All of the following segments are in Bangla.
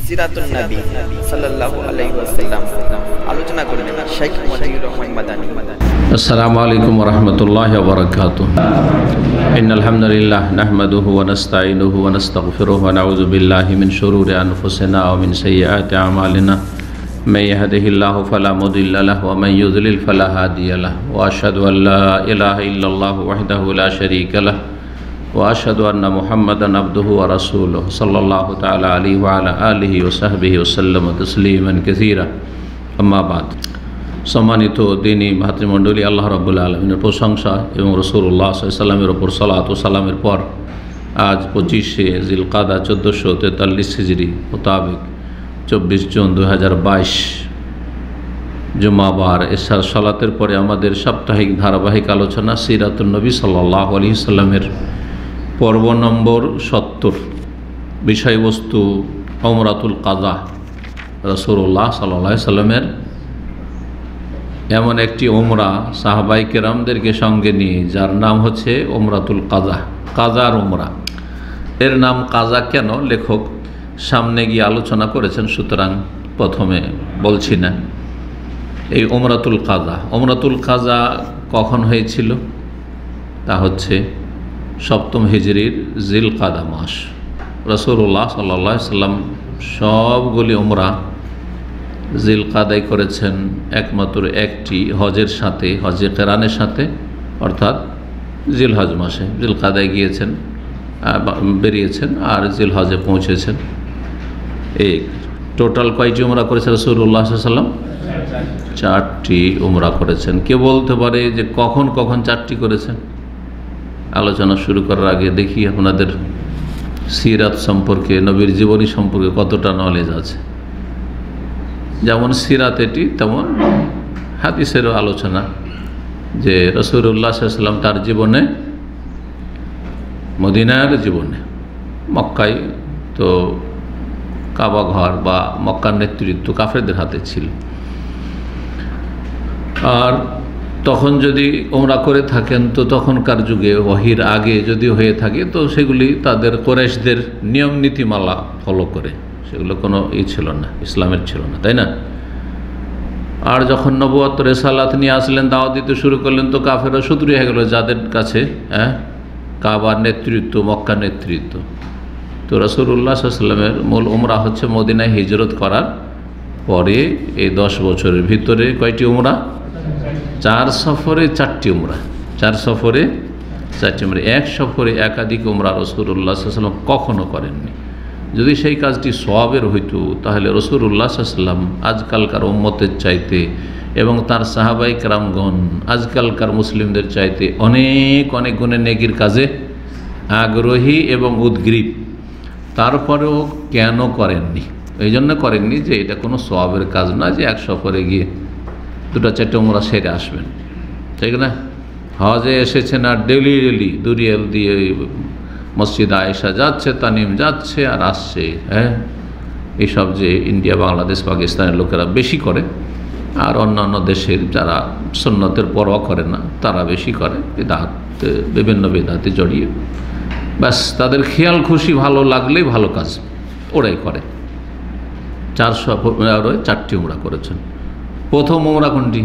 সিরাতুন নবী সাল্লাল্লাহু আলাইহি ওয়াসাল্লাম আলোচনা করবেন শেখ মতিউর রহমান মাদানী। আসসালামু আলাইকুম ওয়া রাহমাতুল্লাহি ওয়া বারাকাতুহু। ইন্নাল হামদুলিল্লাহ নাহমাদুহু ওয়া নাস্তাঈনুহু ওয়া নাস্তাগফিরুহু ওয়া নাউযু বিল্লাহি মিন শুরুরি আনফুসিনা ওয়া মিন সাইয়্যাতি আমালিনা। মান ইয়াহদিহিল্লাহু ফালা মুদিল্লা লাহু ওয়া মান ইউদ্লিল ফালা হাদিয়া লাহু। ওয়া আশহাদু আল লা ইলাহা ইল্লাল্লাহু ওয়াহদাহু লা শারীকা লাহু ওয়া আশহাদু আন্না মুহাম্মাদান আবদুহু ওয়া রাসূলুহু সাল্লাল্লাহু তাআলা আলাইহি ওয়া আলা আলিহি ওয়া সাহবিহি ওয়া সাল্লাম তাসলিমান কাসীরা। আম্মা বাদ। সম্মানিত দ্বীনী ভাতৃমণ্ডলী, আল্লাহ রাব্বুল আলামিনের প্রশংসা এবং রাসূলুল্লাহ সাল্লাল্লাহু আলাইহি ওয়াসাল্লামের উপর সালাত ও সালামের পর আজ 25শে জিলকাদা 1443 হিজরি মোতাবেক 24 জুন 2022 জুমাবার এশার সালাতের পরে আমাদের সাপ্তাহিক ধারাবাহিক আলোচনা সিরাতুন নবী সাল্লাল্লাহু আলাইহি ওয়াসাল্লামের পর্ব নম্বর 70। বিষয়বস্তু উমরাতুল কাজা। রাসূলুল্লাহ সাল্লাল্লাহু আলাইহি ওয়াসাল্লামের এমন একটি উমরা সাহাবায়ে কেরামদেরকে সঙ্গে নিয়ে, যার নাম হচ্ছে উমরাতুল কাজা, কাজার উমরা। এর নাম কাজা কেন, লেখক সামনে গিয়ে আলোচনা করেছেন, সুতরাং প্রথমে বলছি না। এই উমরাতুল কাজা কখন হয়েছিল? তা হচ্ছে 7ম হিজরির জিলকাদা মাস। রাসূলুল্লাহ সাল্লাল্লাহু আলাইহি ওয়াসাল্লাম সবগুলি উমরা জিলকাদায় করেছেন, একমাত্র একটি হজের সাথে, হজে কেরানের সাথে, অর্থাৎ জিলহজ মাসে জিলকাদায় গিয়েছেন, বেরিয়েছেন আর জিলহজে পৌঁছেছেন। এই টোটাল কয়টি উমরা করেছেন রাসূলুল্লাহ সাল্লাল্লাহু আলাইহি ওয়াসাল্লাম? 4টি উমরা করেছেন। কে বলতে পারে যে কখন কখন 4টি করেছেন? আলোচনা শুরু করার আগে দেখি আপনাদের সিরাত সম্পর্কে, নবীর জীবনী সম্পর্কে কতটা নলেজ আছে। যেমন সিরাত এটি, তেমন হাদিসেরও আলোচনা, যে রাসূলুল্লাহ সাল্লাল্লাহু আলাইহি ওয়াসাল্লাম তার জীবনে, মদিনার জীবনে, মক্কায় তো কাবা ঘর বা মক্কার নেতৃত্ব কাফেরদের হাতে ছিল, আর তখন যদি উমরা করে থাকেন তো তখনকার যুগে ওহীর আগে যদি হয়ে থাকে তো সেগুলি তাদের কুরাইশদের নিয়ম নীতিমালা ফলো করে, সেগুলো কোনো ছিল না, ইসলামের ছিল না, তাই না? আর যখন নবুয়ত রিসালাত নিয়ে আসলেন, দাওয়াত দিতে শুরু করলেন, তো কাফেররা শত্রু হয়ে গেল যাদের কাছে কাবার নেতৃত্ব, মক্কার নেতৃত্ব। তো রাসূলুল্লাহ সাল্লাল্লাহু আলাইহি ওয়াসাল্লামের মূল উমরা হচ্ছে মদিনায় হিজরত করার পরে এই 10 বছরের ভিতরে কয়টি উমরা? 4 সফরে 4টি উমরা। 4 সফরে 4টি উমরা। এক সফরে একাধিক উমরা রাসূলুল্লাহ সাল্লাল্লাহু আলাইহি ওয়াসাল্লাম কখনো করেননি। যদি সেই কাজটি সওয়াবের হইতো তাহলে রাসূলুল্লাহ সাল্লাল্লাহু আলাইহি ওয়াসাল্লাম আজকালকার উম্মতের চাইতে এবং তার সাহাবায়ে কেরামগণ আজকালকার মুসলিমদের চাইতে অনেক অনেক গুণে নেকির কাজে আগ্রহী এবং উদ্গ্রীব। তারপরেও কেন করেননি? এই জন্য করেননি যে এটা কোনো সওয়াবের কাজ না, যে এক সফরে গিয়ে 2-4টা উমরা সেরে আসবেন, ঠিক না? হজে এসেছেন আর ডেলি দুরিয়াল দিয়ে মসজিদ আয়েশা যাচ্ছে, তানিম যাচ্ছে আর আসছে। এইসব যে ইন্ডিয়া, বাংলাদেশ, পাকিস্তানের লোকেরা বেশি করে, আর অন্যান্য দেশের যারা সুন্নতের পরোয়া করে না তারা বেশি করে, বিভিন্ন বিদআতে জড়িয়ে, ব্যাস তাদের খেয়াল খুশি ভালো লাগলেই ভালো কাজ ওরাই করে। 4টি উমরা করেছেন। প্রথম উমরা কোনটি?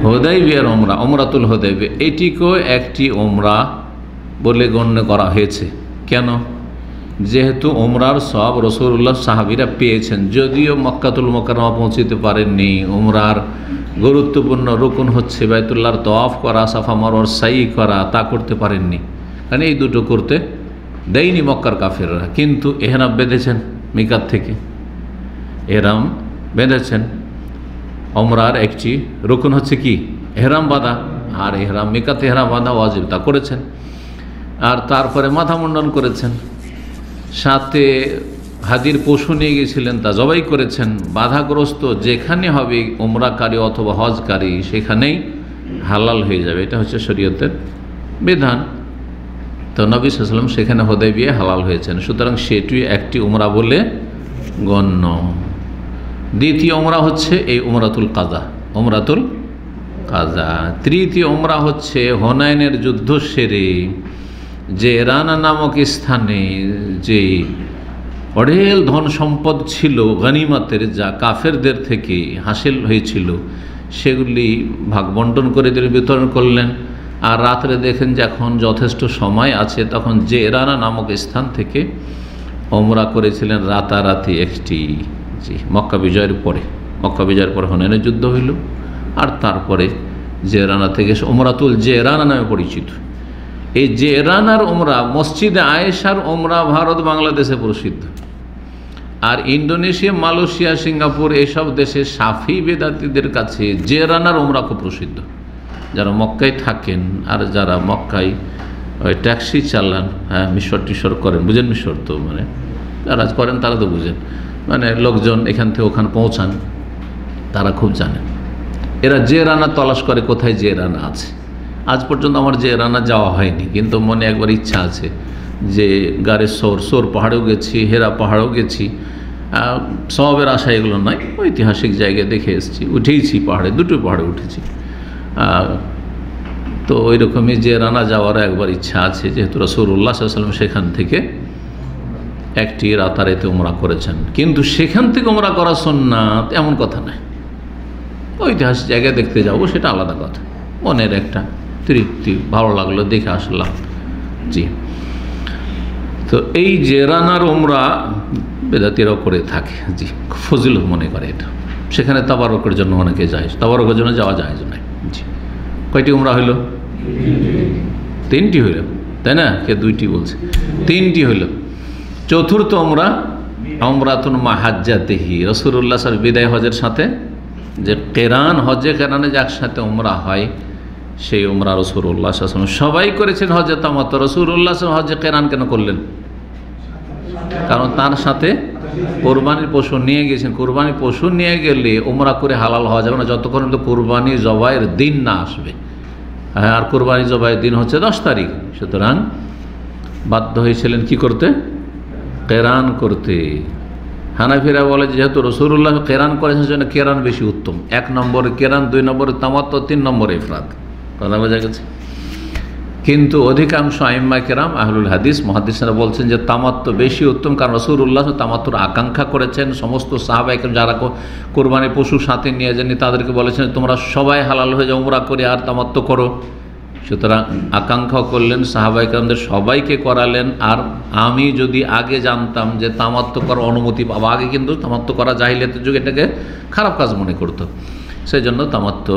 হুদাইবিয়ার উমরা, উমরাতুল হুদাইবিয়া। এটিকেও একটি উমরা বলে গণ্য করা হয়েছে। কেন? যেহেতু উমরার সব রাসূলুল্লাহ সাহাবীরা পেয়েছেন, যদিও মক্কাতুল মুকাররমা পৌঁছতে পারেননি। উমরার গুরুত্বপূর্ণ রুকুন হচ্ছে বাইতুল্লাহর তওয়াফ করা, সাফা মারওয়ার সাই করা, তা করতে পারেননি, কারণ এই দুটো করতে দেয়নি মক্কার কাফেররা। কিন্তু ইহরাম বেঁধেছেন, মিকাত থেকে ইহরাম বেঁধেছেন। উমরার একটি রুকুন হচ্ছে কি? ইহরাম বাঁধা, আর ইহরাম, মিকাত ইহরাম বাঁধা ওয়াজিব, তা করেছেন। আর তারপরে মাথা মুন্ডন করেছেন, সাথে হাদির পশু নিয়ে গিয়েছিলেন, তা জবাই করেছেন। বাধাগ্রস্ত যেখানে হবে উমরাকারী অথবা হজকারী সেখানেই হালাল হয়ে যাবে, এটা হচ্ছে শরীয়তের বিধান। তো নবী সাল্লাল্লাহু আলাইহি ওয়াসাল্লাম সেখানে হুদাইবিয়ায় হালাল হয়েছেন, সুতরাং সেটি একটি উমরা বলে গণ্য। দ্বিতীয় উমরা হচ্ছে এই উমরাতুল কাজা। তৃতীয় উমরা হচ্ছে হুনাইনের যুদ্ধ সেরে জেরানা নামক স্থানে যে অঢেল ধন সম্পদ ছিল গনিমতের, যা কাফেরদের থেকে হাসিল হয়েছিল, সেগুলি ভাগ বন্টন করে দিলেন, বিতরণ করলেন। আর রাত্রে দেখেন যে এখন যথেষ্ট সময় আছে, তখন জেরানা নামক স্থান থেকে ওমরা করেছিলেন রাতারাতি একটি। জি, মক্কা বিজয়ের পরে হুনাইনের যুদ্ধ হইল, আর তারপরে জেরানা থেকে ওমরাতুল জেরানা নামে পরিচিত। এই জেরানার ওমরা, মসজিদে আয়েশার ওমরা ভারত বাংলাদেশে প্রসিদ্ধ। আর ইন্দোনেশিয়া, মালয়েশিয়া, সিঙ্গাপুর এইসব দেশে শাফি বেদাতীদের কাছে জেরানার ওমরা খুব প্রসিদ্ধ। যারা মক্কায় থাকেন আর যারা মক্কায় ওই ট্যাক্সি চালান, হ্যাঁ, মিশর টিশর করেন, বুঝেন মিশর তো, মানে যারা করেন তারা তো বুঝেন, মানে লোকজন এখান থেকে ওখানে পৌঁছান, তারা খুব জানেন। এরা জেরানা তলাশ করে কোথায় জেরানা আছে। আজ পর্যন্ত আমার জেরানা যাওয়া হয়নি, কিন্তু মনে একবার ইচ্ছা আছে যে গাড়ির সোর পাহাড়েও গেছি, হেরা পাহাড়েও গেছি, সবের আশা এগুলো নয়, ঐতিহাসিক জায়গায় দেখে এসেছি, উঠেইছি পাহাড়ে, দুটো পাহাড়ে উঠেছি। তো ওই রকমই জেরানা যাওয়ার একবার ইচ্ছা আছে, যেহেতু রাসূলুল্লাহ সাল্লাল্লাহু আলাইহি ওয়াসাল্লাম সেখান থেকে একটি রাতারাতি উমরা করেছেন। কিন্তু সেখান থেকে উমরা করা সুন্নাত এমন কথা নয়। ঐতিহাসিক জায়গায় দেখতে যাব সেটা আলাদা কথা, মনের একটা তৃপ্তি, ভালো লাগলো, দেখে আসলাম। জি, তো এই জেরানার উমরা বেদাতিরাও করে থাকে। জি, ফজিলত মনে করে এটা। সেখানে তাবারকের জন্য অনেকে যায়, তাবারকের জন্য যাওয়া যায় না। জি, কয়টি উমরা হইল? 3টি হইল, তাই না? কে 2টি বলছে? 3টি হইল। চতুর্থ উমরা উমরাতুন মা হাজ্জাতিহি, রাসূলুল্লাহ সাল্লাল্লাহু আলাইহি বিদায় হজের সাথে যে কেরান, হজে কেরানে যে একসাথে উমরা হয়, সেই উমরা রাসূলুল্লাহ সাল্লাল্লাহু আলাইহি ওয়াসাল্লাম সবাই করেছেন হজে তামাত্তু। রাসূলুল্লাহ সাল্লাল্লাহু আলাইহি হজে কেরান কেন করলেন? কারণ তার সাথে কোরবানির পশু নিয়ে গেছেন। কোরবানির পশু নিয়ে গেলে উমরা করে হালাল হওয়া যাবে না যতক্ষণ পর্যন্ত কোরবানি জবাইয়ের দিন না আসবে। হ্যাঁ, আর কোরবানি জবাইয়ের দিন হচ্ছে 10 তারিখ। সুতরাং বাধ্য হয়েছিলেন কি করতে? কেরান করতে। হানাফিরা বলে যেহেতু রাসূলুল্লাহ কেরান করেছেন, জন্য কেরান বেশি উত্তম। 1 নম্বরে কেরান, 2 নম্বরে তামাত্তু, 3 নম্বরে ইফরাদ। কথা বোঝা গেছে? কিন্তু অধিকাংশ আইম্মা কেরাম, আহলুল হাদিস, মুহাদ্দিসরা বলছেন যে তামাত্তু বেশি উত্তম, কারণ রাসূলুল্লাহ তামাত্তুর আকাঙ্ক্ষা করেছেন। সমস্ত সাহাবায়ে কেরাম যারা কোরবানি পশু সাথে নিয়ে যাননি তাদেরকে বলেছেন তোমরা সবাই হালাল হয়ে যাও, উমরা করে আর তামাত্তু করো। সুতরাং আকাঙ্ক্ষা করলেন, সাহাবায়ে কেরামদের সবাইকে করালেন। আর আমি যদি আগে জানতাম যে তামাত্তু করার অনুমতি পাবো, আগে কিন্তু তামাত্তু করা জাহিলিয়াতের যুগে এটাকে খারাপ কাজ মনে করতো, সেই জন্য তামাত্তু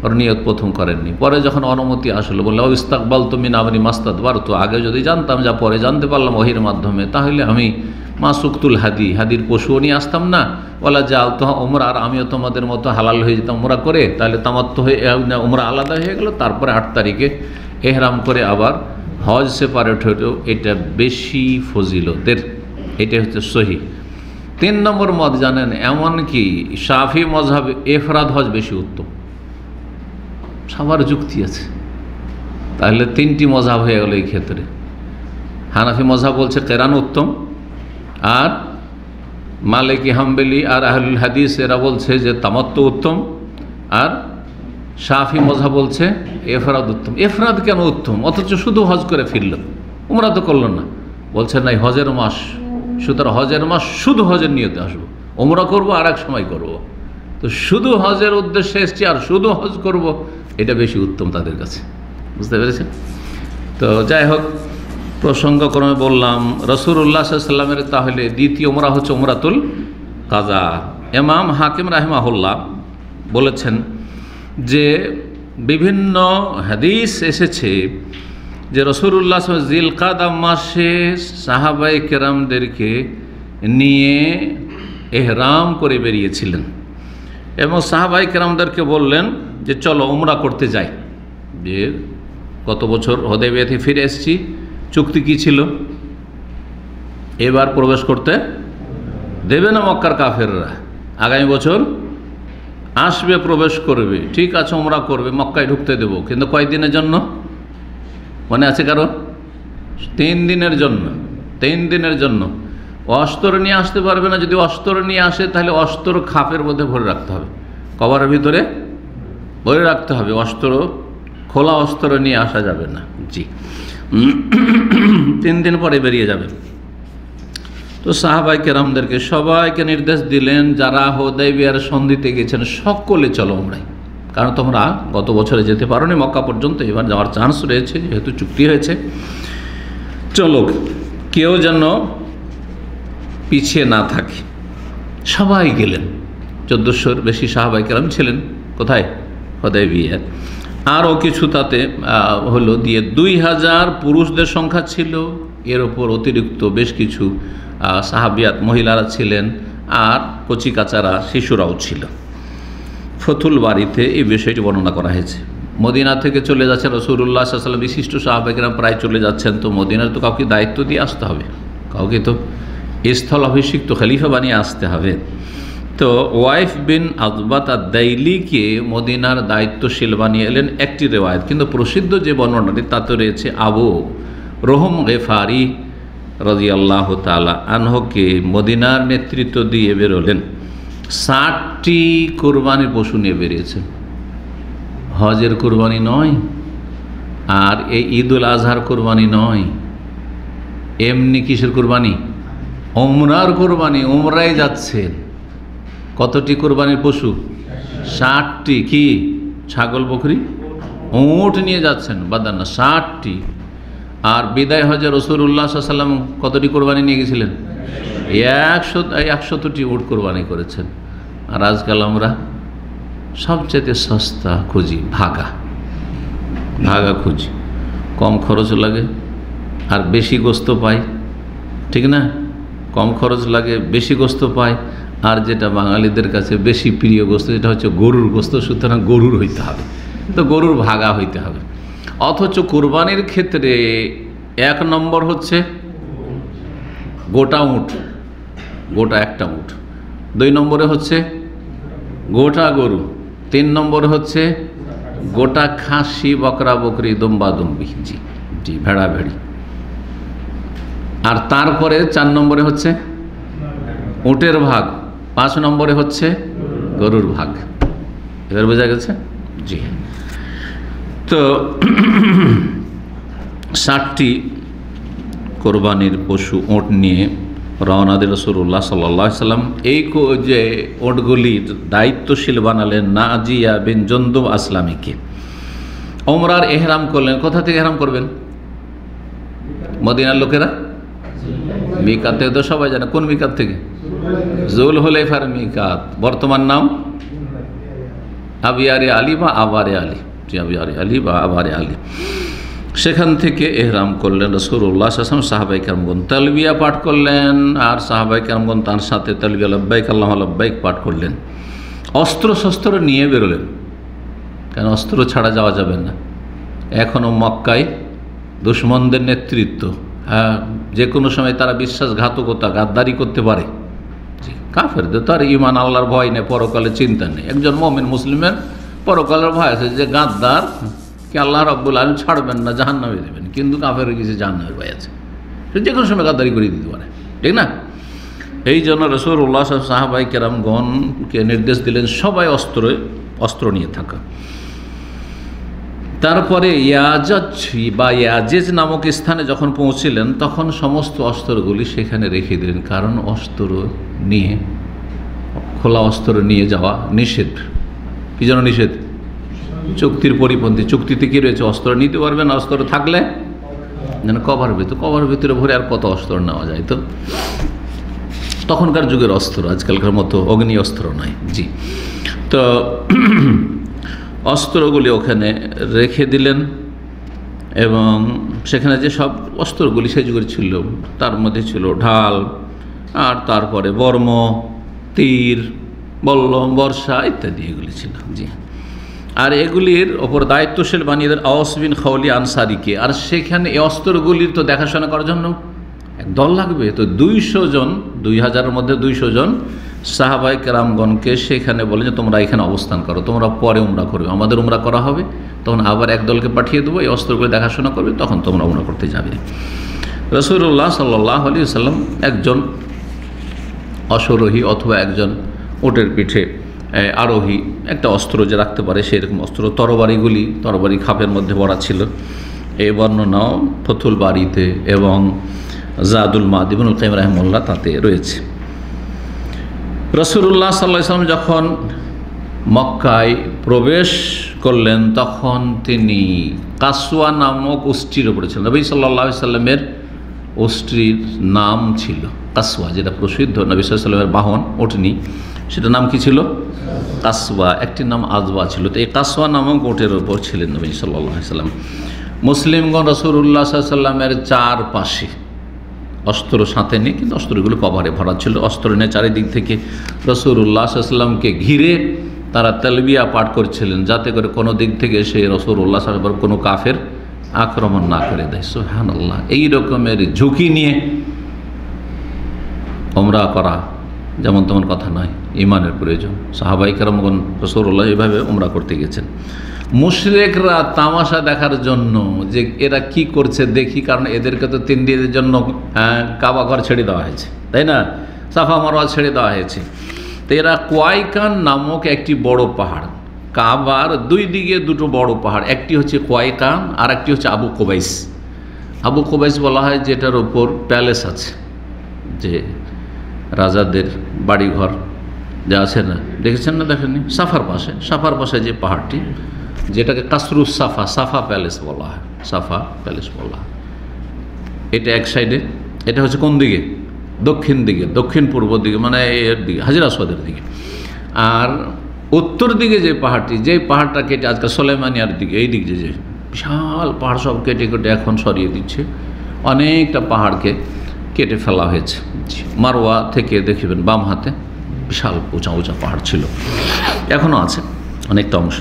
ওর নিয়ত প্রথম করেননি। পরে যখন অনুমতি আসলো বললে ইস্তাকবালতু মিন আমরি মাস্তাদবারতু, আগে যদি জানতাম, যা পরে জানতে পারলাম ওহির মাধ্যমে, তাহলে আমি মাসুকতুল হাদির পশুও নিয়ে আসতাম না, ওলা জালতু উমরা, আর আমিও তোমাদের মতো হালাল হয়ে যেতাম উমরা করে। তাহলে তামাত্তু হয়ে উমরা আলাদা হয়ে গেল। তারপরে 8 তারিখে এহরাম করে আবার হজ সেপারেট হইলেও এটা বেশি ফজিলতের, এটা হচ্ছে সহি। 3 নম্বর মত জানেন, এমনকি শাফি মযহাবে ইফরাদ হজ বেশি উত্তম। সবার যুক্তি আছে। তাহলে 3টি মযহাব হয়ে গেল এই ক্ষেত্রে। হানাফি মযহাব বলছে কেরান উত্তম, আর মালিকি, হাম্বলি আর আহলুল হাদিস এরা বলছে যে তামাত্তু উত্তম, আর শাফি মযহাব বলছে ইফরাদ উত্তম। ইফরাদ কেন উত্তম? অথচ শুধু হজ করে ফিরল, উমরা তো করল না। বলছে নাই, হজের মাস, সুতরাং হজের মাস শুধু হজের নিয়তে আসবো, উমরা করবো আর এক সময় করবো। তো শুধু হজের উদ্দেশ্যে এসছি আর শুধু হজ করব, এটা বেশি উত্তম তাদের কাছে। বুঝতে পেরেছেন? তো যাই হোক, প্রসঙ্গক্রমে বললাম রাসূলুল্লাহ সাল্লাল্লাহু আলাইহি ওয়াসাল্লামের তাহলে দ্বিতীয় উমরা হচ্ছে উমরাতুল কাজা। ইমাম হাকিম রাহিমাহুল্লাহ বলেছেন যে বিভিন্ন হাদিস এসেছে যে রাসূলুল্লাহ সাল্লাল্লাহু আলাইহি ওয়াসাল্লাম জিলকাদা মাসে সাহাবায়ে কেরামদেরকে নিয়ে ইহরাম করে বেরিয়েছিলেন এবং সাহাবায়ে কেরামদেরকে বললেন যে চলো উমরা করতে যাই। যে গত বছর হুদায়বিয়া থেকে ফিরে এসেছি, চুক্তি কী ছিল? এবার প্রবেশ করতে দেবে না মক্কার কাফেররা, আগামী বছর আসবে, প্রবেশ করবে। ঠিক আছে, উমরা করবে, মক্কায় ঢুকতে দেব, কিন্তু কয়দিনের জন্য মনে আছে কারো? 3 দিনের জন্য। 3 দিনের জন্য। অস্ত্র নিয়ে আসতে পারবে না। যদি অস্ত্র নিয়ে আসে তাহলে অস্ত্র খাপের মধ্যে ভরে রাখতে হবে, কভারের ভিতরে ভরে রাখতে হবে। অস্ত্র খোলা অস্ত্র নিয়ে আসা যাবে না। জি, 3 দিন পরে বেরিয়ে যাবে। তো সাহাবায়ে কেরামদেরকে সবাইকে নির্দেশ দিলেন, যারা হুদায়বিয়ার সন্ধিতে গেছেন সকলে চলো উমরায়, কারণ তোমরা গত বছরে যেতে পারোনি মক্কা পর্যন্ত, এবার যাওয়ার চান্স রয়েছে, যেহেতু চুক্তি হয়েছে, চলো, কেউ যেন পিছিয়ে না থাকে। সবাই গেলেন। 1400-র বেশি সাহাবায়ে কেরাম ছিলেন কোথায়? হুদায়বিয়ায়। আরও কিছু তাতে হলো দিয়ে 2000 পুরুষদের সংখ্যা ছিল, এর ওপর অতিরিক্ত বেশ কিছু সাহাবিয়াত মহিলারা ছিলেন, আর কচিকাচারা শিশুরাও ছিল। ফতুল বাড়িতে এই বিষয়টি বর্ণনা করা হয়েছে। মদিনা থেকে চলে যাচ্ছেন রাসূলুল্লাহ সাল্লাল্লাহু আলাইহি ওয়াসাল্লাম, বিশিষ্ট সাহাবায়ে কেরাম প্রায় চলে যাচ্ছেন। তো মদিনার তো কাউকে দায়িত্ব দিয়ে আসতে হবে, কাউকে তো স্থল অভিষিক্ত খলিফা বানিয়ে আসতে হবে। তো ওয়াইফ বিন আজবাত আদ-দাইলিকে মদিনার দায়িত্বশীল বানিয়ে এলেন একটি রেওয়ায়েত, কিন্তু প্রসিদ্ধ যে বর্ণনাটি তাতে রয়েছে আবু রোহম গেফারি রাদিয়াল্লাহু তাআলা আনহুকে মদিনার নেতৃত্ব দিয়ে বেরোলেন। 60টি কোরবানির পশু নিয়ে বেরিয়েছেন। হজের কোরবানি নয়, আর এই ঈদুল আজহার কোরবানি নয়, এমনি কিসের কোরবানি? ওমরার কোরবানি। ওমরায় যাচ্ছেন। কতটি কোরবানির পশু? 60টি। কি? ছাগল, বকরি, উট নিয়ে যাচ্ছেন, বাদানা 60টি। আর বিদায় হজে রাসূলুল্লাহ সাল্লাল্লাহু আলাইহি ওয়াসাল্লাম কতটি কোরবানি নিয়ে গেছিলেন? 100টি উট কোরবানি করেছেন। আর আজকাল আমরা সবচেয়ে সস্তা খুঁজি, ভাগা খুঁজি, কম খরচ লাগে আর বেশি গোস্ত পাই, ঠিক না? কম খরচ লাগে, বেশি গোস্ত পাই, আর যেটা বাঙালিদের কাছে বেশি প্রিয় গোস্ত যেটা হচ্ছে গরুর গোস্ত, সুতরাং গরুর হইতে হবে, তো গরুর ভাগা হইতে হবে। অথচ কোরবানির ক্ষেত্রে 1 নম্বর হচ্ছে গোটা উট, গোটা একটা উট। 2 নম্বরে হচ্ছে গোটা গরু। 3 নম্বরে হচ্ছে গোটা খাসি, বকরা বকরি, দুম্বা দুম্বি, জি ভেড়া ভেড়ি। আর তারপরে 4 নম্বরে হচ্ছে উটের ভাগ, 5 নম্বরে হচ্ছে গরুর ভাগ। এবার বোঝা গেছে? জি। তো 60টি কোরবানির পশু উট নিয়ে রওনা দিল রাসূলুল্লাহ সাল্লাল্লাহু আলাইহি ওয়াসাল্লাম। এই যে উটগুলির দায়িত্বশীল বানালেন নাজিয়া বিন জুনদুব আসলামীকে। ওমরার এহরাম করলেন। কোথা থেকে এহরাম করবেন? মদিনার লোকেরা মিকাত থেকে তো সবাই জানে। কোন মিকাত থেকে? জুলহুলাইফার মিকাত, বর্তমান নাম আবিয়ারে আলী বা আবারে আলী, জি আবিয়ারে আলী বা আবারে আলী। সেখান থেকে এহরাম করলেন রাসূলুল্লাহ সাল্লাল্লাহু আলাইহি ওয়াসাল্লাম। সাহাবায়ে কেরামগণ তালবিয়া পাঠ করলেন, আর সাহাবায়ে কেরামগণ তার সাথে তালবিয়া লাব্বাইক আল্লাহুম্মা লাব্বাইক পাঠ করলেন। অস্ত্র শস্ত্র নিয়ে বেরোলেন, কারণ অস্ত্র ছাড়া যাওয়া যাবে না। এখনও মক্কায় দুশমনদের নেতৃত্ব, যে কোনো সময় তারা বিশ্বাসঘাতকতা, গাদ্দারি করতে পারে। কাফেরদের তো আর ঈমান আল্লাহর ভয় নেই, পরকালে চিন্তা নেই। একজন মুমিন মুসলিমের পরকালের ভয় আছে যে গাদ্দার কে আল্লাহ রাব্বুল আলামিন ছাড়বেন না, জাহান্নামে দেবেন, কিন্তু কাফের কিছু জাহান্নামের ভয় আছে, যে কোনো সময় গাদ্দারি করে দিতে পারে, ঠিক না? এই জন্য রাসূলুল্লাহ সাহাবায়ে কেরামগণকে নির্দেশ দিলেন সবাই অস্ত্র নিয়ে থাকা। তারপরে ইয়াজেজ নামক স্থানে যখন পৌঁছিলেন তখন সমস্ত অস্ত্রগুলি সেখানে রেখে দিলেন, কারণ অস্ত্র নিয়ে, খোলা অস্ত্র নিয়ে যাওয়া নিষেধ। কি জন্য নিষেধ? চুক্তির পরিপন্থী। চুক্তিতে কি রয়েছে? অস্ত্র নিতে পারবেন, অস্ত্র থাকলে যেন কভার ভিতরে ভরে আর কত অস্ত্র নেওয়া যায়। তো তখনকার যুগের অস্ত্র, আজকালকার মতো অগ্নি অস্ত্র নয়। জি, তো অস্ত্রগুলি ওখানে রেখে দিলেন, এবং সেখানে যে সব অস্ত্রগুলি সেই যুগের ছিল তার মধ্যে ছিল ঢাল, আর তারপরে বর্ম, তীর, বল্লম, বর্ষা ইত্যাদি এগুলি ছিল। জি, আর এগুলির ওপর দায়িত্বশীল বানিয়ে দেন আওস বিন খাওলি আনসারিকে। আর সেখানে এই অস্ত্রগুলির তো দেখাশোনা করার জন্য এক দল লাগবে। তো 200 জন, 2000-এর মধ্যে 200 জন সাহাবায়ে কেরামগণকে সেখানে বলে যে তোমরা এখানে অবস্থান করো, তোমরা পরে উমরা করবে, আমাদের উমরা করা হবে, তখন আবার এক দলকে পাঠিয়ে দেবো, এই অস্ত্রগুলো দেখাশোনা করবে, তখন তোমরা উমরা করতে যাবে। রাসূলুল্লাহ সাল্লাল্লাহু আলাইহি ওয়াসাল্লাম একজন অশ্বরোহী অথবা একজন উটের পিঠে আরোহী একটা অস্ত্র যে রাখতে পারে সেরকম অস্ত্র, তরবারি খাপের মধ্যে ভরা ছিল। এই বর্ণনাও ফতুল বাড়িতে এবং জাদুল মাদ ইবনুল কাইয়িম রাহিমাহুল্লাহ তাতে রয়েছে। রাসূলুল্লাহ সাল্লাল্লাহু আলাইহি ওয়াসাল্লাম যখন মক্কায় প্রবেশ করলেন তখন তিনি কাসওয়া নামক উষ্ট্রির উপরে ছিলেন। নবী সাল্লাল্লাহু আলাইহি ওয়াসাল্লামের উষ্ট্রির নাম ছিল কাসওয়া, যেটা প্রসিদ্ধ। নবী সাল্লাল্লাহু আলাইহি ওয়াসাল্লামের বাহন ওঠেনি, সেটার নাম কি ছিল? কাসওয়া। একটির নাম আজওয়া ছিল। তো এই কাসওয়া নামক ওটের ওপর ছিলেন নবী সাল্লাল্লাহু আলাইহি ওয়াসাল্লাম। মুসলিমগণ রাসূলুল্লাহ সাল্লাল্লাহু আলাইহি ওয়াসাল্লামের চারপাশে, অস্ত্র সাথে নেই কিন্তু অস্ত্রগুলো কভারে ভরা ছিল, অস্ত্র নিয়ে চারিদিক থেকে রাসূলুল্লাহ সাল্লাল্লাহু আলাইহি ওয়াসাল্লামকে ঘিরে তারা তালবিয়া পাঠ করছিলেন, যাতে করে কোনো দিক থেকে সে রাসূলুল্লাহ সাল্লাল্লাহু আলাইহি ওয়াসাল্লাম কোনো কাফের আক্রমণ না করে দেয়। সুবহানাল্লাহ। এই রকমের ঝুঁকি নিয়ে উমরা করা যেমন তেমন কথা নয়, ঈমানের প্রয়োজন। সাহাবায়ে কেরামগণ রাসূলুল্লাহ এইভাবে উমরা করতে গেছেন। মুশরিকরা তামাশা দেখার জন্য যে এরা কি করছে দেখি, কারণ এদেরকে তো 3 দিনের জন্য কাবা ঘর ছেড়ে দেওয়া হয়েছে, তাই না? সাফা মারওয়া ছেড়ে দেওয়া হয়েছে। তো এরা কোয়াইকান নামক একটি বড় পাহাড়, কাবার 2 দিকে 2টো বড় পাহাড়, একটি হচ্ছে কোয়াইকান আর একটি হচ্ছে আবু কুবাইস। আবু কুবাইস বলা হয় যেটার ওপর প্যালেস আছে, যে রাজাদের বাড়িঘর যা আছে না, দেখেছেন না? দেখেননি? সাফার পাশে যে পাহাড়টি, যেটাকে কাসরুস সাফা প্যালেস বলা হয়, সাফা প্যালেস বলা হয়। এটা এক সাইডে, এটা হচ্ছে কোন দিকে? দক্ষিণ দিকে, দক্ষিণ পূর্ব দিকে, মানে এর দিকে, হাজির আসওয়াদের দিকে। আর উত্তর দিকে যে পাহাড়টি, যেই পাহাড়টা কেটে আজকাল সোলেমানিয়ার দিকে, এই দিকে যে বিশাল পাহাড় সব কেটে কেটে এখন সরিয়ে দিচ্ছে, অনেকটা পাহাড়কে কেটে ফেলা হয়েছে। মারওয়া থেকে দেখবেন বাম হাতে বিশাল উঁচা উঁচা পাহাড় ছিল, এখনও আছে অনেকটা অংশ।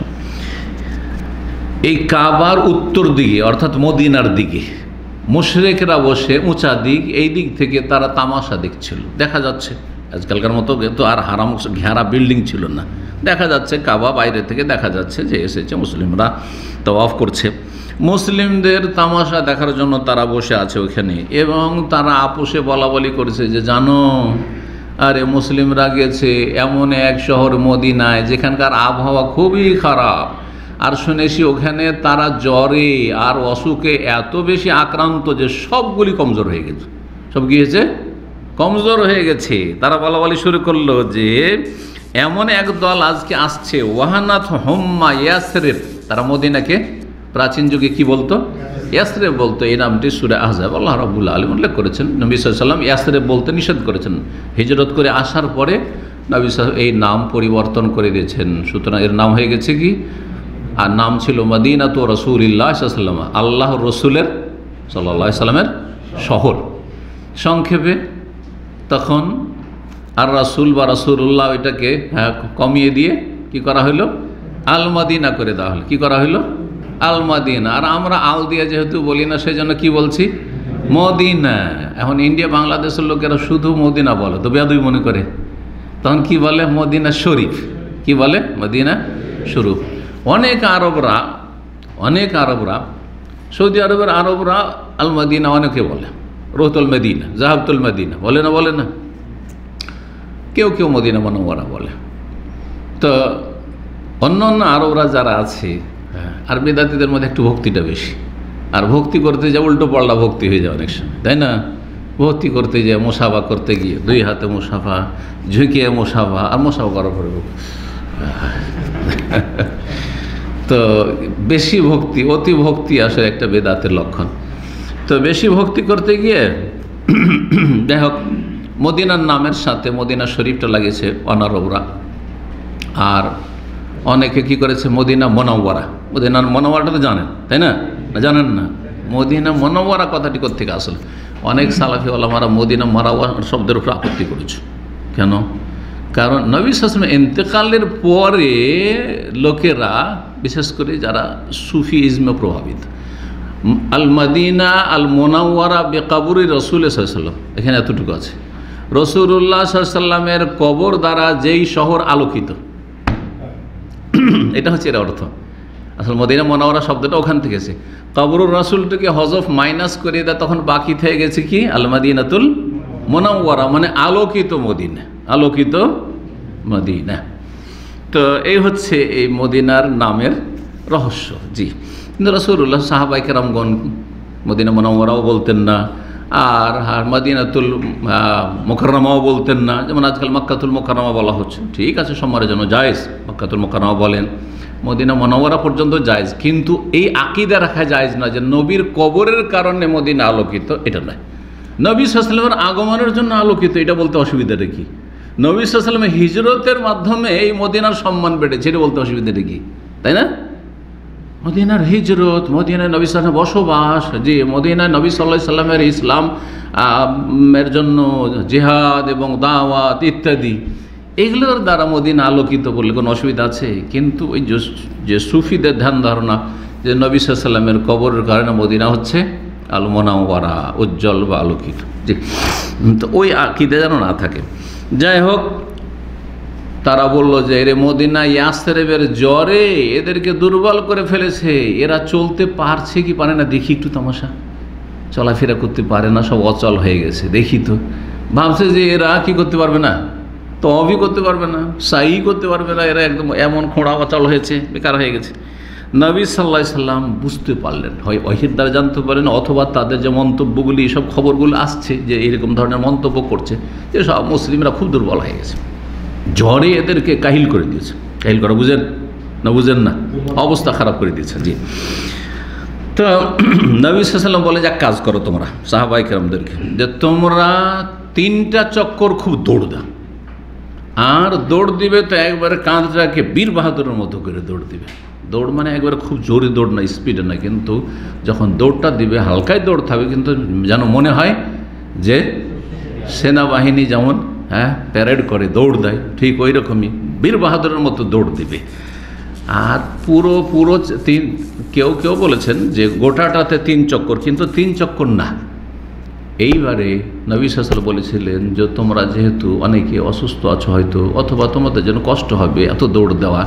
এই কাবার উত্তর দিকে অর্থাৎ মদিনার দিকে মুশরিকরা বসে, উঁচা দিক, এই দিক থেকে তারা তামাশা দেখছিল। দেখা যাচ্ছে আজকালকার মতো তো আর হারাম ঘেরা বিল্ডিং ছিল না, দেখা যাচ্ছে কাবা বাইরে থেকে দেখা যাচ্ছে যে এসেছে, মুসলিমরা তাওয়াফ করছে। মুসলিমদের তামাশা দেখার জন্য তারা বসে আছে ওখানে, এবং তারা আপোষে বলা বলি করেছে যে জানো, আরে মুসলিমরা গেছে এমন এক শহর মদিনায় যেখানকার আবহাওয়া খুবই খারাপ, আর শুনেছি ওখানে তারা জ্বরে আর অসুখে এত বেশি আক্রান্ত যে সবগুলি কমজোর হয়ে গেছে। সব কি হয়েছে? কমজোর হয়ে গেছে। তারা বলা বলি শুরু করলো যে এমন এক দল আজকে আসছে, ওয়াহানাত হুম্মা ইয়াসরিব। তারা মদিনাকে প্রাচীন যুগে কি বলতো? ইয়াসরিব বলতো। এই নামটি সূরা আহজাব আল্লাহ রাব্বুল আলামিন উল্লেখ করেছেন। নবী সাল্লাল্লাহু আলাইহি ওয়াসাল্লাম ইয়াসরিব বলতে নিষেধ করেছেন। হিজরত করে আসার পরে নবী সাল্লাল্লাহু এই নাম পরিবর্তন করে দিয়েছেন। সুতরাং এর নাম হয়ে গেছে কি? আর নাম ছিল মদিনাতু রাসূলিল্লাহ সাল্লাল্লাহু আলাইহি ওয়াসাল্লাম, আল্লাহর রসুলের সাল্লাল্লাহু আলাইহি ওয়াসাল্লামের শহর। সংক্ষেপে তখন আর রাসূল বা রাসূলুল্লাহ এটাকে কমিয়ে দিয়ে কি করা হলো? আল মদিনা করে দেওয়া হলো। কি করা হলো? আল মদিনা। আর আমরা আল দিয়ে যেহেতু বলি না, সেই জন্য কী বলছি? মদিনা। এখন ইন্ডিয়া বাংলাদেশের লোকেরা শুধু মদিনা বলে, তো বেয়াদবি মনে করে, তখন কি বলে? মদিনা শরীফ। কি বলে? মদিনা শরীফ। অনেক আরবরা সৌদি আরবের আরবরা আল মদিনা অনেকে বলে, রোহতুল মদিনা, জাহাবতুল মদিনা বলে না, কেউ কেউ মদিনা মুনাওয়ারা বলে। তো অন্য অন্য আরবরা যারা আছে, আর বেদাতীদের মধ্যে একটু ভক্তিটা বেশি, আর ভক্তি করতে যায় উল্টো পাল্টা ভক্তি হয়ে যায় অনেক সময়, তাই না? ভক্তি করতে যায় মুসাফা করতে গিয়ে 2 হাতে মুসাফা, ঝুঁকিয়ে মুসাফা, আর মুসাফা করার পরে তো বেশি ভক্তি, অতি ভক্তি আসলে একটা বেদাতের লক্ষণ। তো বেশি ভক্তি করতে গিয়ে যাই হোক মদিনার নামের সাথে মদিনা শরীফটা লাগিয়েছে অনারবরা, আর অনেকে কি করেছে? মদিনা মুনাওয়ারা। মদিনার মুনাওয়ারাটা তো জানেন, তাই না? জানেন না? মদিনা মুনাওয়ারা কথাটি কোত্থেকে আসলে? অনেক সালাফি ওলামারা মদিনা মুনাওয়ারা শব্দের উপর আপত্তি করেছে। কেন? কারণ নবী সাল্লাল্লাহু আলাইহি ওয়াসাল্লাম ইন্তেকালের পরে লোকেরা, বিশেষ করে যারা সুফি ইজমে প্রভাবিত, আল মদিনা আল মুনাওয়ারা বেকাবুরি রাসূল সাল্লাল্লাহু আলাইহি ওয়াসাল্লাম, এখানে এতটুকু আছে, রাসূলুল্লাহ সাল্লাল্লাহু আলাইহি ওয়াসাল্লামের কবর দ্বারা যেই শহর আলোকিত, এটা হচ্ছে এর অর্থ। আসলে মদিনা মুনাওয়ারা শব্দটা ওখান থেকে এসে, কবরুর রাসূলটাকে হযফ মাইনাস করে দেয়, তখন বাকি থেকে গেছে কি? আল মদিনাতুল মুনাওয়ারা, মানে আলোকিত মদিনা, আলোকিত মদিনা। তো এই হচ্ছে এই মদিনার নামের রহস্য। জি, কিন্তু রাসূলুল্লাহ সাহাবায়ে কেরামগণ মদিনা মুনাওয়ারাও বলতেন না, আর মদিনাতুল মুকাররমাও বলতেন না। যেমন আজকাল মক্কাতুল মুকাররমা বলা হচ্ছে, ঠিক আছে, সম্মানের জন্য জায়েজ, মক্কাতুল মুকাররমা বলেন, মদিনা মুনাওয়ারা পর্যন্ত জায়েজ, কিন্তু এই আকীদা রাখা জায়েজ না যে নবীর কবরের কারণে মদিনা আলোকিত, এটা নয়। নবী সাল্লাল্লাহু আলাইহি ওয়াসাল্লামের আগমনের জন্য আলোকিত, এটা বলতে অসুবিধাটা কি? নবী সাল্লাল্লাহু আলাইহি ওয়াসাল্লামের হিজরতের মাধ্যমে এই মদিনার সম্মান বেড়েছে, এটা বলতে অসুবিধাটা কি? তাই না? মদিনার হিজরত, মদিনায় নবী সাল্লাল্লাহু আলাইহি ওয়াসাল্লামের বসবাস, যে মদিনায় নবী সাল্লাল্লাহু আলাইহি ওয়াসাল্লামের ইসলাম এর জন্য জিহাদ এবং দাওয়াত ইত্যাদি, এগুলোর দ্বারা মদিনা আলোকিত বললে কোনো অসুবিধা আছে? কিন্তু ওই যে সুফিদের ধ্যান ধারণা যে নবী সাল্লাল্লাহু আলাইহি ওয়াসাল্লামের কবরের কারণে মদিনা হচ্ছে আল মুনাওয়ারা, উজ্জ্বল বা আলোকিত, জি, তো ওই আকীদা যেন না থাকে। যাই হোক, তারা বলল যে এরে মদিনা ইয়াসরিবের জ্বরে এদেরকে দুর্বল করে ফেলেছে, এরা চলতে পারছে কি পারে না, দেখি একটু তামাশা, চলাফেরা করতে পারে না, সব অচল হয়ে গেছে, দেখি তো। ভাবছে যে এরা কি করতে পারবে না, তওয়াবই করতে পারবে না, সাই করতে পারবে না, এরা একদম এমন খোঁড়া অচল হয়েছে, বেকার হয়ে গেছে। নবী সাল্লাল্লাহু আলাইহি সাল্লাম বুঝতে পারলেন, হয় ওহীর দ্বারা জানতে পারেন, অথবা তাদের যে মন্তব্যগুলি, সব খবরগুলো আসছে যে এরকম ধরনের মন্তব্য করছে, যে সব মুসলিমরা খুব দুর্বল হয়ে গেছে, জ্বরে এদেরকে কাহিল করে দিয়েছে। কাহিল করা বুঝেন না? বুঝেন না, অবস্থা খারাপ করে দিয়েছে। জি, তো নবী সাল্লাল্লাহু আলাইহি ওয়াসাল্লাম বলে, যা কাজ করো তোমরা সাহাবায়ে কেরামদেরকে, যে তোমরা 3টা চক্কর খুব দৌড় দাও, আর দৌড় দিবে তো একবারে কাঁধটাকে বীর বাহাদুরের মতো করে দৌড় দিবে। দৌড় মানে একবারে খুব জোরে দৌড় না, স্পিডে না, কিন্তু যখন দৌড়টা দিবে হালকায় দৌড় থাকবে, কিন্তু যেন মনে হয় যে সেনাবাহিনী যেমন প্যারেড করে দৌড় দেয়, ঠিক ওই রকমই বীর বাহাদুরের মতো দৌড় দিবে। আর পুরো কেউ কেউ বলেছেন যে গোটাটাতে 3 চক্কর, কিন্তু 3 চক্কর না। এইবারে নবী সাল্লাল্লাহু আলাইহি ওয়াসাল্লাম বলেছিলেন যে তোমরা যেহেতু অনেকে অসুস্থ আছো হয়তো, অথবা তোমাদের জন্য কষ্ট হবে এত দৌড় দেওয়া,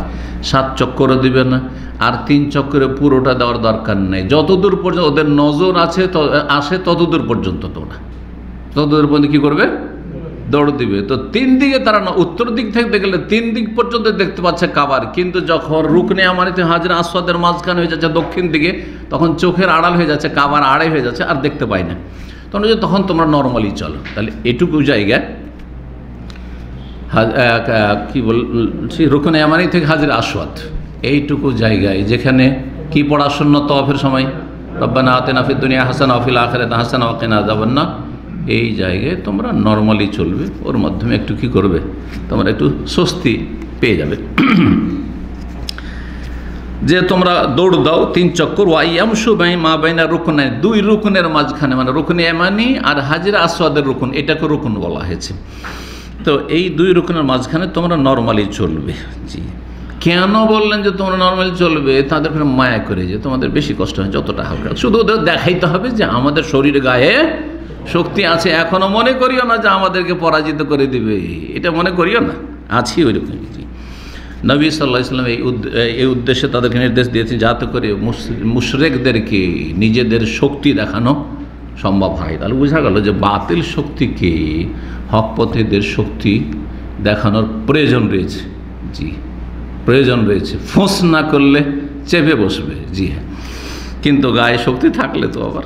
7 চক্করও দিবে না, আর 3 চক্করে পুরোটা দেওয়ার দরকার নেই। যতদূর পর্যন্ত ওদের নজর আসে ততদূর পর্যন্ত তোমরা ততদূর পর্যন্ত কী করবে, দৌড় দিবে। তো 3 দিকে তারা না, উত্তর দিক থেকে দেখলে 3 দিক পর্যন্ত দেখতে পাচ্ছে কাবার, কিন্তু যখন রুকনে ইয়ামানিতে হাজরে আসওয়াদের মাঝখানে হয়ে যাচ্ছে দক্ষিণ দিকে, তখন চোখের আড়াল হয়ে যাচ্ছে, কাবার আড়াই হয়ে যাচ্ছে, আর দেখতে পাই না। তখন তোমরা নর্মালি চলো। তাহলে এটুকু জায়গায় কী বলছি, রুকনে ইয়ামানি থেকে হাজরে আসওয়াদ, এইটুকু জায়গায় যেখানে কি পড়া সুন্নত তওয়াফের সময়, রব্বানা আতিনা ফিদ দুনিয়া হাসানা ওয়া ফিল আখিরাতি হাসানা ওয়া কিনা আযাবান্নার, এই জায়গায় তোমরা নর্মালি চলবে, ওর মাধ্যমে একটু কি করবে, তোমরা একটু স্বস্তি পেয়ে যাবে। যে তোমরা দৌড় দাও 3 চক্কর, ওয়াইয়ামশু মা বাইনা রুকনাইন, 2 রুকনের মাঝখানে, মানে রুকনে ইয়ামানি আর হাজরে আসওয়াদের রুকন, এটাকে রুকন বলা হয়েছে। তো এই 2 রুকনের মাঝখানে তোমরা নর্মালি চলবে। জি, কেন বললেন যে তোমরা নর্মালি চলবে? তাদের ফের মায়া করে যে তোমাদের বেশি কষ্ট হয়, যতটা হালকা, শুধু ওদের দেখাইতে হবে যে আমাদের শরীর গায়ে শক্তি আছে, এখনো মনে করিও না যে আমাদেরকে পরাজিত করে দিবে, এটা মনে করিও না, আছি ওই রকম। নবী সাল্লাল্লাহু আলাইহি ওয়াসাল্লাম এই উদ্দেশ্যে তাদেরকে নির্দেশ দিয়েছেন যাতে করে মুশরিকদেরকে নিজেদের শক্তি দেখানো সম্ভব হয়। তাহলে বোঝা গেল যে বাতিল শক্তিকে হক পথেদের শক্তি দেখানোর প্রয়োজন রয়েছে। জি, প্রয়োজন রয়েছে, ফোঁস না করলে চেপে বসবে। জি হ্যাঁ, কিন্তু গায়ে শক্তি থাকলে তো আবার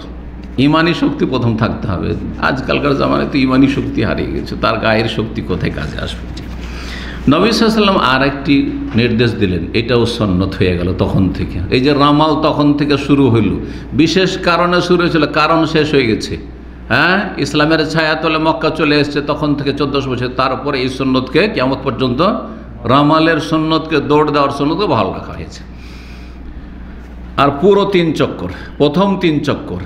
ইমানি শক্তি প্রথম থাকতে হবে। আজকালকার জামানায় তো ইমানি শক্তি হারিয়ে গেছে, তার গায়ের শক্তি কোথায় কাজে আসবে? নবী সাল্লাল্লাহু আলাইহি ওয়াসাল্লাম আর একটি নির্দেশ দিলেন, এটাও সুন্নত হয়ে গেল তখন থেকে। এই যে রামাল তখন থেকে শুরু হইল, বিশেষ কারণে শুরু হয়েছিল, কারণ শেষ হয়ে গেছে। ইসলামের ছায়াতলে মক্কা চলে এসছে, তখন থেকে 1400 বছর, তারপরে এই সুন্নতকে কিয়ামত পর্যন্ত, রামালের সুন্নতকে, দৌড় দেওয়ার সুন্নতকে বহাল রাখা হয়েছে। আর পুরো 3 চক্কর, প্রথম 3 চক্কর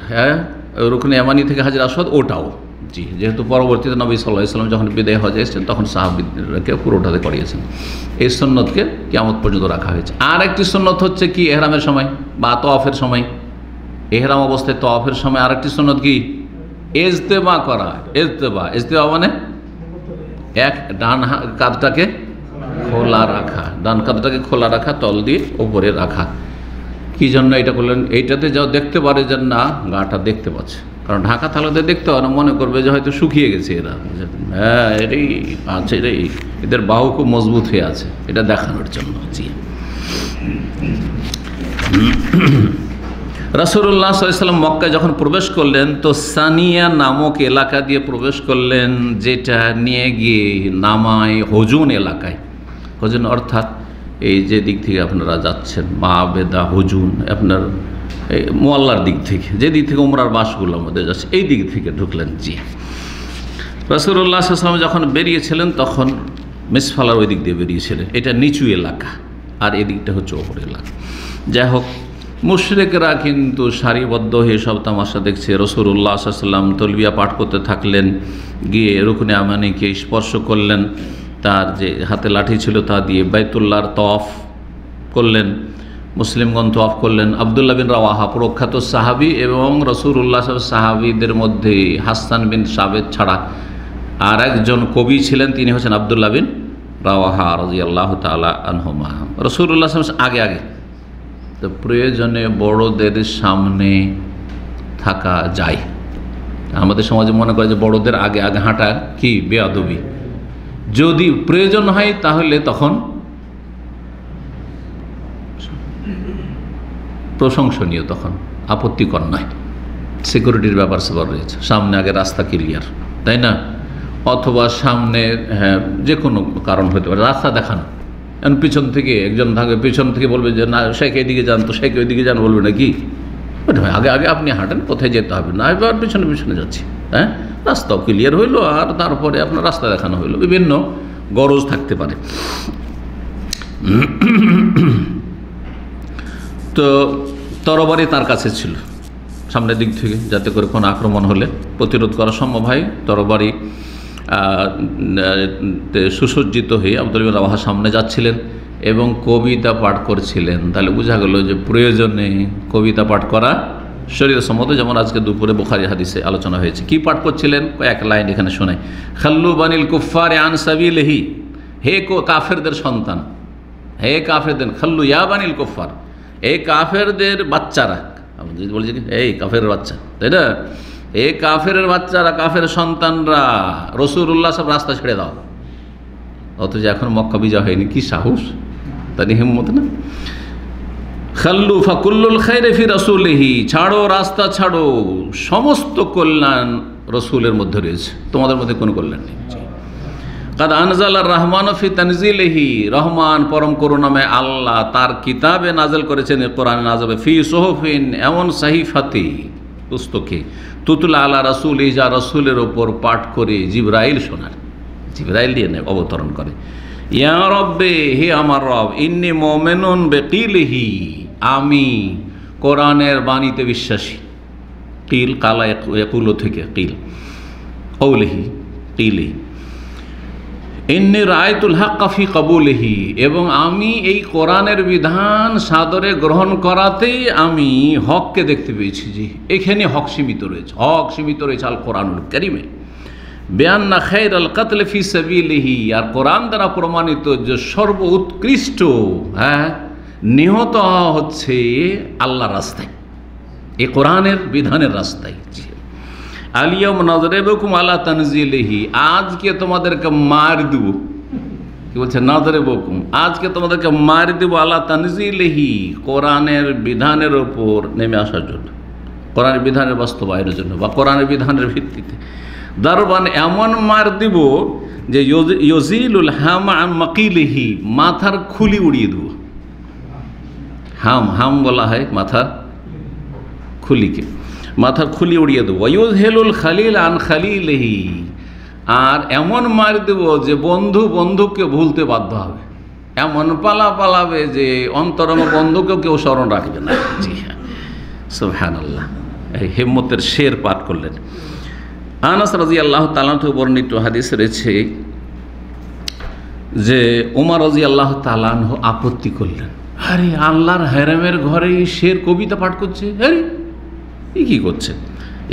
রুকনে ইয়ামানি থেকে হাজরে আসওয়াদ, ওটাও। জি, যেহেতু পরবর্তীতে নবী সাল্লাল্লাহু আলাইহি ওয়াসাল্লাম যখন বিদায় হজে এসেছেন, তখন সাহাবীদেরকে পুরোটাতে করিয়েছেন। এই সুন্নতকে কিয়ামত পর্যন্ত রাখা হয়েছে। আর একটি সুন্নত হচ্ছে কি, ইহরামের সময় বা তওয়াফের সময়, ইহরাম অবস্থায় তওয়াফের সময় আরেকটি সুন্নত কি, ইজতেবা করা। ইজতেবা মানে এক ডান কাঁধটাকে খোলা রাখা, ডান কাঁধটাকে খোলা রাখা, তল দিয়ে উপরে রাখা। কি জন্য এটা করলেন? এইটাতে যাও দেখতে পারে যে না গাটা দেখতে পাচ্ছে, কারণ ঢাকা থালাতে দেখতে হয় না, মনে করবে যে হয়তো শুকিয়ে গেছে এরা। হ্যাঁ, এটাই আছে, এটাই এদের বাহু খুব মজবুত হয়ে আছে, এটা দেখানোর জন্য। জি, রাসূলুল্লাহ সাল্লাল্লাহু আলাইহি ওয়াসাল্লাম মক্কায় যখন প্রবেশ করলেন তো সানিয়া নামক এলাকা দিয়ে প্রবেশ করলেন, যেটা নিয়ে গিয়ে নামায় হুজুন এলাকায়। হুজুন অর্থাৎ এই যে দিক থেকে আপনারা যাচ্ছেন মাবেদা হুজুন, আপনার এই মোয়াল্লার দিক থেকে, যে দিক থেকে উমরার বাসগুলো আমাদের যাচ্ছে, এই দিক থেকে ঢুকলেন। জি, রাসূলুল্লাহ সাল্লাল্লাহু আলাইহি ওয়াসাল্লাম যখন বেরিয়েছিলেন তখন মিসফালার ওই দিক দিয়ে বেরিয়েছিলেন, এটা নিচু এলাকা, আর এদিকটা হচ্ছে ওপর এলাকা। যাই হোক, মুশরিকরা কিন্তু সারিবদ্ধ হয়ে সব তামাশা দেখছে। রাসূলুল্লাহ সাল্লাল্লাহু আলাইহি ওয়াসাল্লাম তলবিয়া পাঠ করতে থাকলেন, গিয়ে রুকনে আমানিকে স্পর্শ করলেন, তার যে হাতে লাঠি ছিল তা দিয়ে বাইতুল্লাহর তওয়াফ করলেন, মুসলিমগণ তওয়াফ করলেন। আব্দুল্লাহ বিন রাওয়াহা প্রখ্যাত সাহাবী, এবং রাসূলুল্লাহ সাহাবীদের মধ্যে হাসান বিন সাবেত ছাড়া আর একজন কবি ছিলেন, তিনি হচ্ছেন আব্দুল্লাহ বিন রাওয়াহা রাদিয়াল্লাহু তাআলা আনহুমা। রাসূলুল্লাহ আগে আগে তো প্রয়োজনে বড়দের সামনে থাকা যায়। আমাদের সমাজে মনে করে যে বড়দের আগে আগে হাঁটা কি বেয়াদবি। যদি প্রয়োজন হয় তাহলে তখন প্রশংসনীয়, তখন আপত্তিকর নয়। সিকিউরিটির ব্যাপার স্যাপার রয়েছে, সামনে আগে রাস্তা ক্লিয়ার, তাই না? অথবা সামনে যে কোনো কারণ হতে পারে, রাস্তা দেখানো। এখন পিছন থেকে একজন থাকবে, পিছন থেকে বলবে যে না শেখ এদিকে যান, তো শেখ ওইদিকে যান, বলবে না কি ওটা আগে আগে আপনি হাঁটেন, কোথায় যেতে হবে না, এবার পিছনে পিছনে যাচ্ছি। হ্যাঁ, রাস্তাও ক্লিয়ার হইলো, আর তারপরে আপনার রাস্তা দেখানো হইলো, বিভিন্ন গরজ থাকতে পারে। তো তরবারি তার কাছে ছিল সামনের দিক থেকে, যাতে করে কোনো আক্রমণ হলে প্রতিরোধ করা সম্ভব হয়। তরবারি সুসজ্জিত হয়ে আব্দুল্লাহ বিন রাওয়াহা সামনে যাচ্ছিলেন এবং কবিতা পাঠ করছিলেন। তাহলে বোঝা গেল যে প্রয়োজনে কবিতা পাঠ করা শরীয়ত সম্মত, যেমন আজকে দুপুরে বুখারী হাদিসে আলোচনা হয়েছে। কি পাঠ করছিলেন কয়েক লাইন এখানে শোনাই। খাল্লু বানিল কুফারে আন সাবিলিহি, হে কাফেরদের সন্তান, হে কাফেরদের, খাল্লু ইয়া বানিল কুফার, এই কাফেরদের বাচ্চারা, যদি বলছি এই কাফের বাচ্চা, তাই না? এই কাফের বাচ্চারা, কাফের সন্তানরা, রাসূলুল্লাহ সব রাস্তা ছেড়ে দাও। অথচ এখন মক্কা বিজয় হয়নি, কি সাহস, তাই হিম্মত না? খাল্লু ফাকুল্লুল খায়রি ফি রাসূলিহি, ছাড়ো রাস্তা ছাড়ো, সমস্ত কল্যাণ রসুলের মধ্যে রয়েছে, তোমাদের মধ্যে কোনো কল্যাণ নেই। কাদ আনজালার রহমান ফি তানজিলিহি, রহমান পরম করুণাময় আল্লাহ তার কিতাবে নাজেল করেছেন, কোরআনে নাজেল, ফি সুহুফিন, এমন সাহিফাতে, পুস্তকে, তুতলা আলা রাসূল, যা রসুলের ওপর পাঠ করে জিবরাইল শোনার, জিবরাইল দিয়ে অবতরণ করে। ইয়া রব্বে, হে আমার রব, ইন্নী মুমিনুন বিকিলিহি, আমি কোরআনের বাণীতে বিশ্বাসী। কিল কালা ইয়াকুলু থেকে কিল, কৌলিহি কিলি, ইন্নী রাআইতুল হাক্কা ফি কবুলিহি, এবং আমি এই কোরআনের বিধান সাদরে গ্রহণ করাতেই আমি হককে দেখতে পেয়েছি। জি, এখানে হক সীমিত রয়েছে, হক সীমিত রয়েছে আল কোরআনুল কারীমে। বিআন্না খায়রাল কাতল ফি সাবিলিহি, আর কোরআন দ্বারা প্রমাণিত যে সর্ব উৎকৃষ্ট নিহত হচ্ছে আল্লাহর রাস্তায়, এই কোরআনের বিধানের রাস্তায়। আলিয়াম নাযরিবুকুম আলা তানজিলিহি, আজকে তোমাদেরকে মার দেব, কি বলছে নাযরিবুকুম, আজকে তোমাদেরকে মার দেব আলা তানজিলিহি, কোরআনের বিধানের ওপর নেমে আসার জন্য, কোরআনের বিধানের বাস্তবায়নের জন্য, বা কোরআনের বিধানের ভিত্তিতে। দারবান, এমন মার দিব যে ইউজিলুল হামা আন মাকিলিহি, মাথার খুলি উড়িয়ে দেব। হাম, হাম বলা হয় মাথার খুলিকে, মাথার খুলি উড়িয়ে দেবো। ওয়ায়ুযহিলুল খালিল আন খালিলিহি, আর এমন মার দেব যে বন্ধু বন্ধুকে ভুলতে বাধ্য হবে, এমন পালা পালাবে যে অন্তরঙ্গ বন্ধুকেও কেউ স্মরণ রাখবে না। জি হ্যাঁ, সুবহানাল্লাহ, এই হিম্মতের শের পাঠ করলেন। আনাস রাদিয়াল্লাহু তাআলা থেকে বর্ণিত হাদিস রয়েছে যে ওমর রাদিয়াল্লাহু তাআলা আপত্তি করলেন, আরে আল্লাহর হারামের ঘরে শের কবিতা পাঠ করছে, আরে এই কী করছে?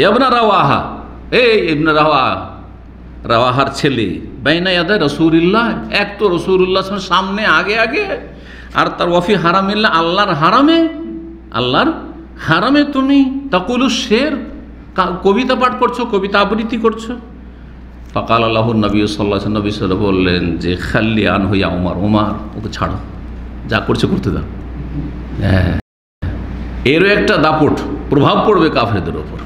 ইবনে রাওয়াহা, এই ইবনে রাওয়াহার ছেলে, বাইনা ইয়াদা রাসূলুল্লাহ, এক তো রাসূলুল্লাহ সামনে আগে আগে, আর তার ওয়াফি হারামিল্লাহ, আল্লাহর হারামে, আল্লাহর হারামে তুমি তাকুলু শের, কবিতা পাঠ করছো, কবিতা আবৃত্তি করছো। ফাকাল আল্লাহ নবী সাল্লাল্লাহু আলাইহি নবী সাল্লাল্লাহু বললেন যে খাল্লি আন হইয়া ওমর, ওকে ছাড়ো, যা করছে করতে দাও। হ্যাঁ, এরও একটা দাপট প্রভাব পড়বে কাফেরদের ওপর।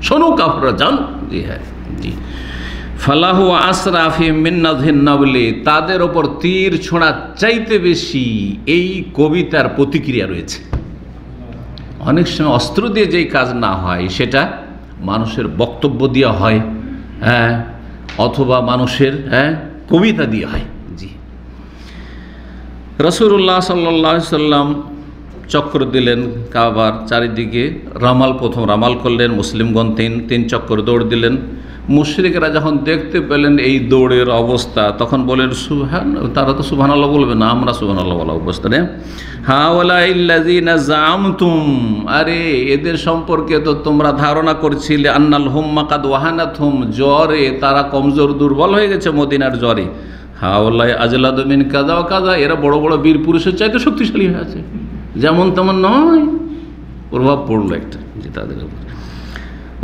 শোনো কাফেররা, জানো। জি হ্যাঁ, জি। ফালাহু আসরাফি মিন্নাযিন নাবলি, তাদের ওপর তীর ছোঁড়া চাইতে বেশি এই কবিতার প্রতিক্রিয়া রয়েছে। অনেক সময় অস্ত্র দিয়ে যেই কাজ না হয় সেটা মানুষের বক্তব্য দিয়ে হয়, হ্যাঁ, অথবা মানুষের কবিতা দিয়ে হয়। জি। রাসূলুল্লাহ সাল্লাল্লাহু আলাইহি সাল্লাম চক্র দিলেন কাবার চারিদিকে, প্রথম রামাল করলেন, মুসলিমগণ তিন চক্কর দৌড় দিলেন। মুশরিকরা যখন দেখতে পেলেন এই দৌড়ের অবস্থা, তখন বলেন সুবহান, তারা তো সুবহানাল্লাহ বলবে না, আমরা সুবহানাল্লাহ বলা অবস্থানে হাওয়ালাইল্লাযিনা জামতুম, আরে এদের সম্পর্কে তো তোমরা ধারণা করছিলে আন্নাল হুম্মা কাদ ওয়াহানাতহুম, জ্বরে তারা কমজোর দুর্বল হয়ে গেছে মদিনার জ্বরে। হাওয়ালাই আজলাদু মিন কাযা ওয়া কাযা, এরা বড় বড় বীর পুরুষের চাইতে শক্তিশালী হয়ে আছে, যেমন তেমন নয়। প্রভাব পড়লো একটা যে তাদের উপর।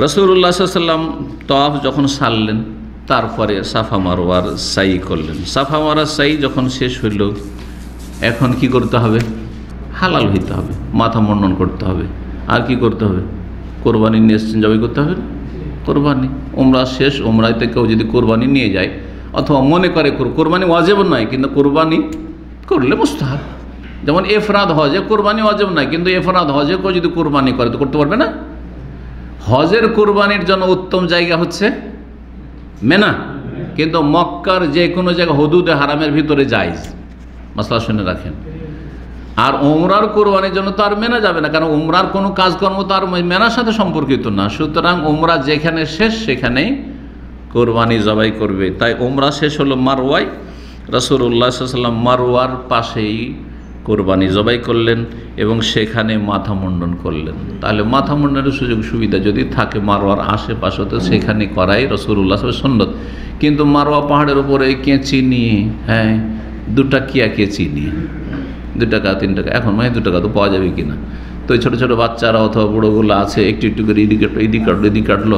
রাসূলুল্লাহ সাল্লাল্লাহু আলাইহি ওয়াসাল্লাম তওয়াফ যখন সারলেন, তারপরে সাফা মারওয়ার সাই করলেন। সাফা মারওয়ার সাই যখন শেষ হইল, এখন কি করতে হবে? হালাল হইতে হবে, মাথা মুন্ডন করতে হবে। আর কি করতে হবে? কোরবানি নিয়ে এসছেন, জবাই করতে হবে না? কোরবানি উমরা শেষ, উমরাতে কেউ যদি কোরবানি নিয়ে যায় অথবা মনে করে কোরবানি ওয়াজিব নয় কিন্তু কোরবানি করলে মুস্তাহাব, যেমন এফরাদ হজে কোরবানি ওয়াজিব নয় কিন্তু এফরাদ হজে কেউ যদি কোরবানি করে তো করতে পারবে না। হজের কোরবানির জন্য উত্তম জায়গা হচ্ছে মেনা, কিন্তু মক্কার যে কোনো জায়গা হুদুদে হারামের ভিতরে জায়েজ, মাসলা শুনে রাখেন। আর উমরার কোরবানির জন্য তো আর মেনা যাবে না, কারণ উমরার কোনো কাজকর্ম তো আর মেনার সাথে সম্পর্কিত না। সুতরাং উমরা যেখানে শেষ সেখানেই কোরবানি জবাই করবে। তাই উমরা শেষ হলো মারওয়ায়, রাসূলুল্লাহ সাল্লাল্লাহু আলাইহি ওয়াসাল্লাম মারওয়ার পাশেই কোরবানি জবাই করলেন এবং সেখানে মাথা মুন্ডন করলেন। তাহলে মাথা মুন্ডনের সুযোগ সুবিধা যদি থাকে মারওয়ার আশেপাশে, তো সেখানে করাই রাসূলুল্লাহ সাল্লাল্লাহু আলাইহি ওয়াসাল্লাম সুন্নত। কিন্তু মারওয়া পাহাড়ের উপরে কেঁচি নিয়ে, হ্যাঁ, 2 টাকিয়া কেঁচি নিয়ে 2 টাকা 3 টাকা, এখন 2 টাকা তো পাওয়া যাবে কিনা, তো এই ছোটো ছোটো বাচ্চারা অথবা বুড়োগুলো আছে, একটু একটু করে এদিক কাটলো।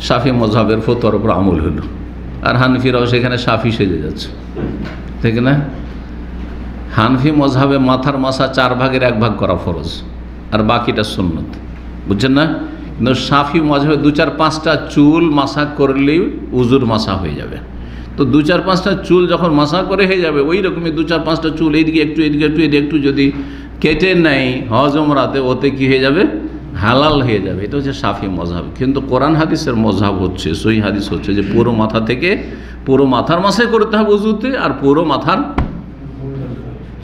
শাফি মযহাবের ফতোয়ার উপর আমল হলো, আর হানফিরাও সেখানে শাফি সেজে যাচ্ছে, ঠিক না? হানফি মযহাবে মাথার মাসা 4 ভাগের 1 ভাগ করা ফরজ, আর বাকিটা সুন্নত, বুঝছেন না? কিন্তু শাফি মযহাবে 2-4-5টা চুল মাসা করলেই উজুর মাসা হয়ে যাবে। তো 2-4-5টা চুল যখন মাসা করে হয়ে যাবে, ওই রকমই 2-4-5টা চুল এইদিকে একটু এদিকে একটু যদি কেটে নেয় হজ উমরাতে, ওতে কি হয়ে যাবে? হালাল হয়ে যাবে। এটা হচ্ছে শাফি মযহাব। কিন্তু কোরআন হাদিসের মযহাব হচ্ছে, সহিহ হাদিস হচ্ছে যে পুরো মাথা থেকে পুরো মাথার মাসাই করতে হবে উজুতে, আর পুরো মাথার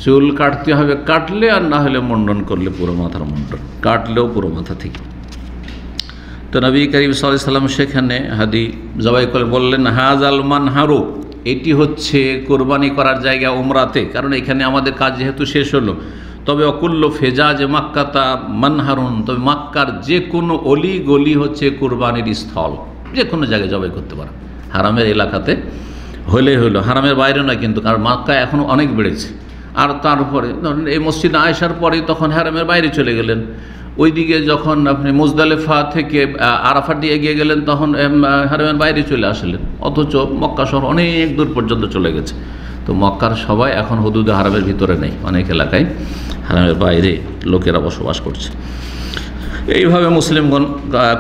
চুল কাটতে হবে কাটলে, আর না হলে মুন্ডন করলে পুরো মাথার মুন্ডন, কাটলেও পুরো মাথা থেকে। তো নবী করিম সাল্লাল্লাহু আলাইহি ওয়াসাল্লাম সেখানে হাদি জবাই করে বললেন হাযাল মানহারু, এটি হচ্ছে কোরবানি করার জায়গা উমরাতে, কারণ এখানে আমাদের কাজ যেহেতু শেষ হলো। তবে অকুল্ল ফেজাজ মাক্কাতা মানহারুন, তবে মাক্কার যে কোনো অলি গলি হচ্ছে কোরবানির স্থল, যে কোনো জায়গায় জবাই করতে পারে, হারামের এলাকাতে হলেই হলো, হারামের বাইরে নয় কিন্তু, কারণ মাক্কা এখন অনেক বেড়েছে। আর তারপরে ধরেন এই মসজিদ আয়েশার পরে তখন হারামের বাইরে চলে গেলেন, ওইদিকে যখন আপনি মুজদালিফা থেকে আরাফাট দিয়ে এগিয়ে গেলেন তখন হারামের বাইরে চলে আসলেন, অথচ মক্কা শহর অনেক দূর পর্যন্ত চলে গেছে। তো মক্কার সবাই এখন হুদুদে হারামের ভিতরে নেই, অনেক এলাকায় হারামের বাইরে লোকেরা বসবাস করছে। এইভাবে মুসলিমগণ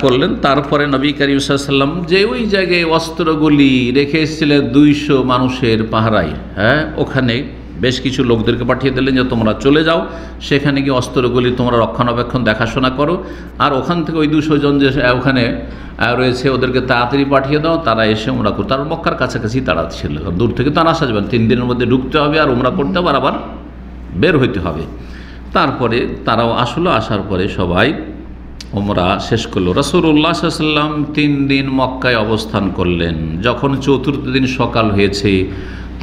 করলেন। তারপরে নবী করিম সাল্লাল্লাহু আলাইহি ওয়াসাল্লাম যে ওই জায়গায় অস্ত্রগুলি রেখে এসেছিলেন 200 মানুষের পাহারায়, হ্যাঁ, ওখানে বেশ কিছু লোকদেরকে পাঠিয়ে দিলেন যে তোমরা চলে যাও, সেখানে গিয়ে অস্ত্রগুলি তোমরা রক্ষণাবেক্ষণ দেখাশোনা করো, আর ওখান থেকে ওই 200 জন যে ওখানে রয়েছে ওদেরকে তাড়াতাড়ি পাঠিয়ে দাও, তারা এসে উমরা করো। তার মক্কার কাছাকাছি তারা ছিল, দূর থেকে তারা আসা যাবে, 3 দিনের মধ্যে ঢুকতে হবে আর উমরা করতে হবে, আবার বের হইতে হবে। তারপরে তারাও আসলো, আসার পরে সবাই উমরা শেষ করলো। রাসূলুল্লাহ সাল্লাল্লাহু আলাইহি ওয়াসাল্লাম 3 দিন মক্কায় অবস্থান করলেন। যখন 4র্থ দিন সকাল হয়েছে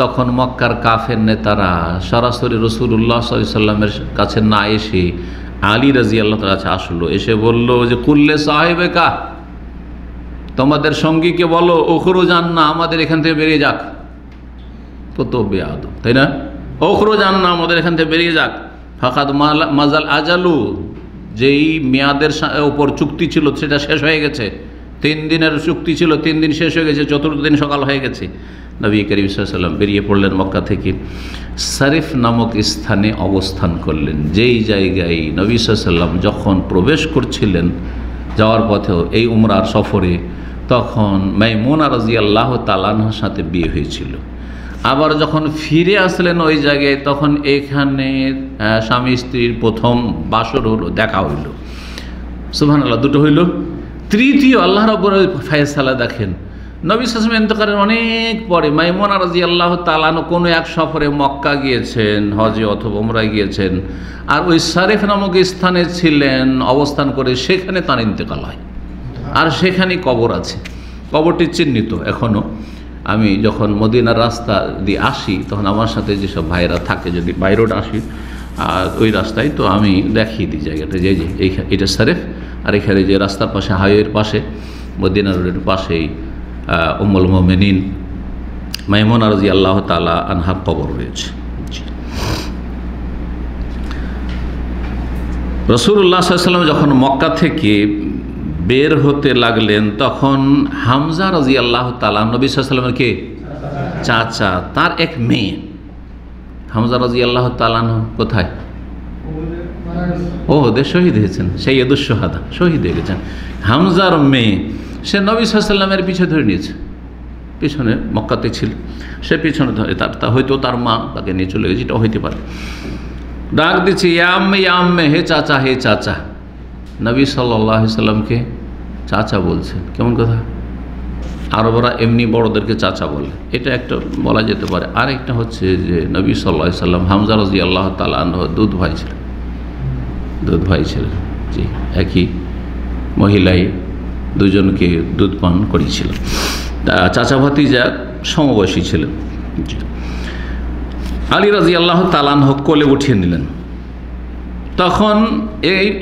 তখন মক্কার কাফের নেতারা সরাসরি রাসূলুল্লাহ সাল্লাল্লাহু আলাইহি ওয়াসাল্লামের কাছে না এসে আলী রাদিয়াল্লাহু তাআলার কাছে আসলো, এসে বলল যে কুল্লে সাহেবেকা, তোমাদের সঙ্গীকে বলো উখরুজান না, আমাদের এখান থেকে বেরিয়ে যাক। কত বেয়াদব, তাই না? উখরুজান না, আমাদের এখান থেকে বেরিয়ে যাক। ফাকাদ মাজাল আজালু, যেই মেয়াদের ওপর চুক্তি ছিল সেটা শেষ হয়ে গেছে, 3 দিনের চুক্তি ছিল, 3 দিন শেষ হয়ে গেছে, 4th দিন সকাল হয়ে গেছে। নবী করিম সাল্লাল্লাহু আলাইহি ওয়াসাল্লাম বেরিয়ে পড়লেন মক্কা থেকে, সারিফ নামক স্থানে অবস্থান করলেন। যেই জায়গায় নবী সাল্লাল্লাহু আলাইহি ওয়াসাল্লাম যখন প্রবেশ করছিলেন যাওয়ার পথেও এই উমরার সফরে, তখন মাইমুনা রাদিয়াল্লাহু তাআলা আনহার সাথে বিয়ে হয়েছিল। আবার যখন ফিরে আসলেন ওই জায়গায়, তখন এখানে স্বামী স্ত্রীর প্রথম বাসর হলো, দেখা হইল। সুবহানাল্লাহ, দুটো হইল। তৃতীয় আল্লাহ রাব্বুল ফায়সালা দেখেন, নবী সাল্লাল্লাহু আলাইহি ওয়াসাল্লাম ইন্তেকালের অনেক পরে মাইমুনা রাদিয়াল্লাহু তাআলা আনহা কোনো এক সফরে মক্কা গিয়েছেন, হজে অথবা উমরায় গিয়েছেন, আর ওই সারিফ নামক স্থানে ছিলেন অবস্থান করে, সেখানে তার ইন্তেকাল হয়। আর সেখানেই কবর আছে, কবরটি চিহ্নিত এখনও। আমি যখন মদিনার রাস্তা দিয়ে আসি, তখন আমার সাথে যেসব ভাইরা থাকে, যদি বাই রোড আসি আর ওই রাস্তায়, তো আমি দেখিয়ে দিই জায়গাটা, যে এটা সারিফ, আর এখানে যে রাস্তার পাশে, হাইওয়ের পাশে, মদিনা রোডের পাশেই উম্মুল মুমিনিন মাইমুনা রাদিয়াল্লাহু তাআলা আনহার কবর রয়েছে। রাসূলুল্লাহ সাল্লাল্লাহু আলাইহি ওয়াসাল্লাম যখন মক্কা থেকে বের হতে লাগলেন, তখন হামজা রাদিয়াল্লাহু তাআলা নবী সাল্লাল্লাহু আলাইহি ওয়াসাল্লামের কে চাচা, তার এক মেয়ে। হামজা রাদিয়াল্লাহু তাআলা কোথায়? ওদের শহীদ হয়েছেন, সাইয়্যিদুশ শুহাদা, শহীদ হয়ে গেছেন। হামজার মেয়ে, সে নবী সাল্লাল্লাহু আলাইহি ওয়াসাল্লামের পিছনে ধরে নিয়েছে, পিছনে মক্কাতে ছিল, সে পিছনে ধরে, হয়তো তার মা তাকে নিয়ে চলে গেছে, এটা হইতে পারে। ডাক দিচ্ছে, ইয়া আম্মে, ইয়া আম্মে, হে চাচা, হে চাচা। নবী সাল্লাল্লাহু আলাইহি ওয়াসাল্লামকে চাচা বলছেন, কেমন কথা? আরবরা এমনি বড়দেরকে চাচা বলে, এটা একটা বলা যেতে পারে। আরেকটা হচ্ছে যে নবী সাল্লাল্লাহু আলাইহি ওয়াসাল্লাম হামজা রাদিয়াল্লাহু তাআলা আনহু দুধ ভাই ছিলেন, দুধ ভাই ছিলেন, জি, একই মহিলাই দুজনকে দুধ পান করিয়েছিলেন। চাচা ভাতিজা সমবয়সী ছিলেন। আলী রাদিয়াল্লাহু তাআলা আনহু কোলে উঠিয়ে নিলেন। তখন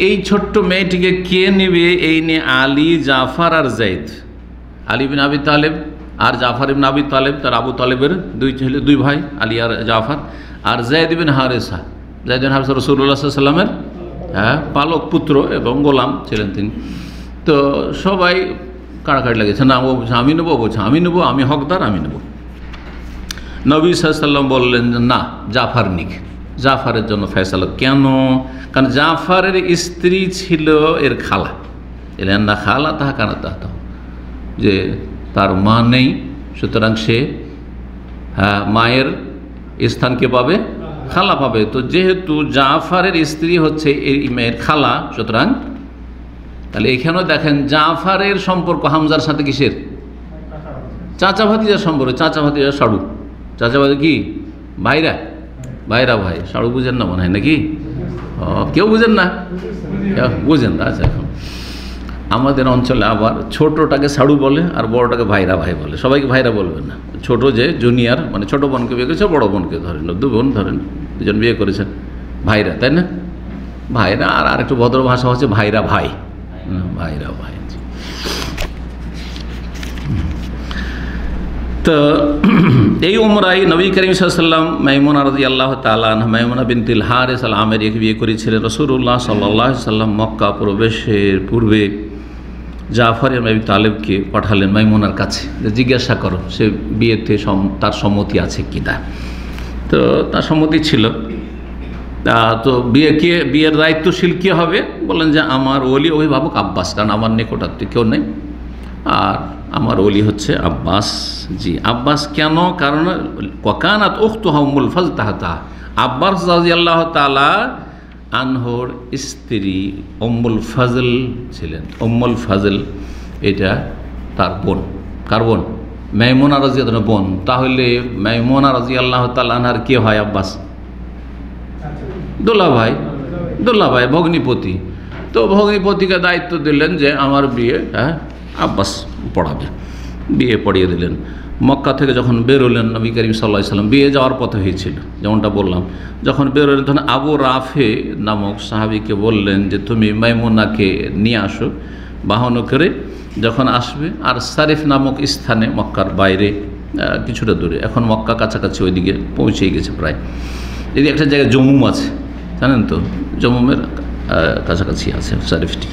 এই ছোট্ট মেয়েটিকে কে নেবে, এই নিয়ে আলী, জাফর আর যায়েদ, আলী বিন আবি তালেব আর জাফর ইবনে আবি তালেব, তার আবু তালেবের দুই ভাই, আলী আর জাফর, আর যায়েদ বিন হারেসা। যায়েদ বিন হারেসা রাসূলুল্লাহ সাল্লাল্লাহু আলাইহি ওয়াসাল্লামের পালক পুত্র এবং গোলাম ছিলেন তিনি। তো সবাই কাড়াকাড়ি লেগেছে, না ও বলছে আমি নেবো, বলছে আমি নেবো, আমি হকদার, আমি নেবো। নবী সাল্লাল্লাহু আলাইহি ওয়াসাল্লাম বললেন যে না, জাফর নিক, জাফরের জন্য ফয়সালা। কেন? কারণ জাফরের স্ত্রী ছিল এর খালা, এলেন না খালা তাহা কানা তাহত, যে তার মা নেই, সুতরাং সে মায়ের স্থানকে পাবে, খালা পাবে। তো যেহেতু জাফরের স্ত্রী হচ্ছে এই মেয়ের খালা, সুতরাং তাহলে এখানেও দেখেন জাফরের সম্পর্ক হামজার সাথে কিসের? চাচা ভাতিজার সম্পর্ক। চাচা ভাতিজা সাড়ু, চাচা ভাতি কি ভাইরা, ভাইরা ভাই, সাড়ু বুঝেন না মনে হয় নাকি? কেউ বুঝেন না? বুঝেন না? আচ্ছা, এখন আমাদের অঞ্চলে আবার ছোটোটাকে সাড়ু বলে আর বড়োটাকে ভাইরা ভাই বলে। সবাইকে ভাইরা বলবেন না, ছোটো যে জুনিয়র, মানে ছোটো বোনকে বিয়ে করেছে, বড়ো বোনকে ধরেন, দু বোন ধরেন, দুজন বিয়ে করেছেন, ভাইরা, তাই না? ভাইরা। আর একটু ভদ্র ভাষা হচ্ছে ভাইরা ভাই, ভাইরা ভাই। তো এই উমরায় নবী করিম সাল্লাল্লাহু আলাইহি ওয়াসাল্লাম মাইমুনা রাদিয়াল্লাহু তাআলা আনহা, মাইমুনা বিনতুল হারিস আল আমেরিকে বিয়ে করেছিলেন। রাসূলুল্লাহ সাল্লাল্লাহু আলাইহি ওয়াসাল্লাম মক্কা প্রবেশের পূর্বে জাফর ইবনে আবি তালেবকে পাঠালেন মাইমুনার কাছে, জিজ্ঞাসা করো সে বিয়েতে তার সম্মতি আছে কিনা। তো তার সম্মতি ছিল। তো বিয়ের দায়িত্বশীল কে হবে? বললেন যে আমার ওলি অভিভাবক আব্বাস, কারণ আমার নিকটাত্মীয় কেউ নেই, আর আমার ওলি হচ্ছে আব্বাস। জি, আব্বাস কেন? কারণ ওয়াকানাত উখতুহা উম্মুল ফাজল তাহতা, আব্বাস রাদিয়াল্লাহু তাআলা আনহুর স্ত্রী উম্মুল ফাজল ছিলেন। উম্মুল ফাজল এটা তার বোন। কার বোন? মাইমুনা রাদিয়াল্লাহু বোন। তাহলে মাইমুনা রাদিয়াল্লাহু তাআলা আনহার কে হয়? আব্বাস দোলা ভাই, দোলা ভাই, ভগ্নিপতি। তো ভগ্নিপতিকে দায়িত্ব দিলেন যে আমার বিয়ে আব্বাস পড়াবে, বিয়ে পড়িয়ে দিলেন। মক্কা থেকে যখন বেরোলেন নবী করিম সাল্লাল্লাহু আলাইহি ওয়াসাল্লাম, বিয়ে যাওয়ার পথে হয়েছিল যেমনটা বললাম, যখন বেরোলেন তখন আবু রাফে নামক সাহাবীকে বললেন যে তুমি মাইমুনাকে নিয়ে আসো বাহন করে, যখন আসবে। আর সারিফ নামক স্থানে, মক্কার বাইরে কিছুটা দূরে, এখন মক্কা কাছাকাছি ওইদিকে পৌঁছেই গেছে প্রায়। যদি একটা জায়গায় জমুম আছে, জানেন তো, জমুমের কাছাকাছি আছে শরীফটি।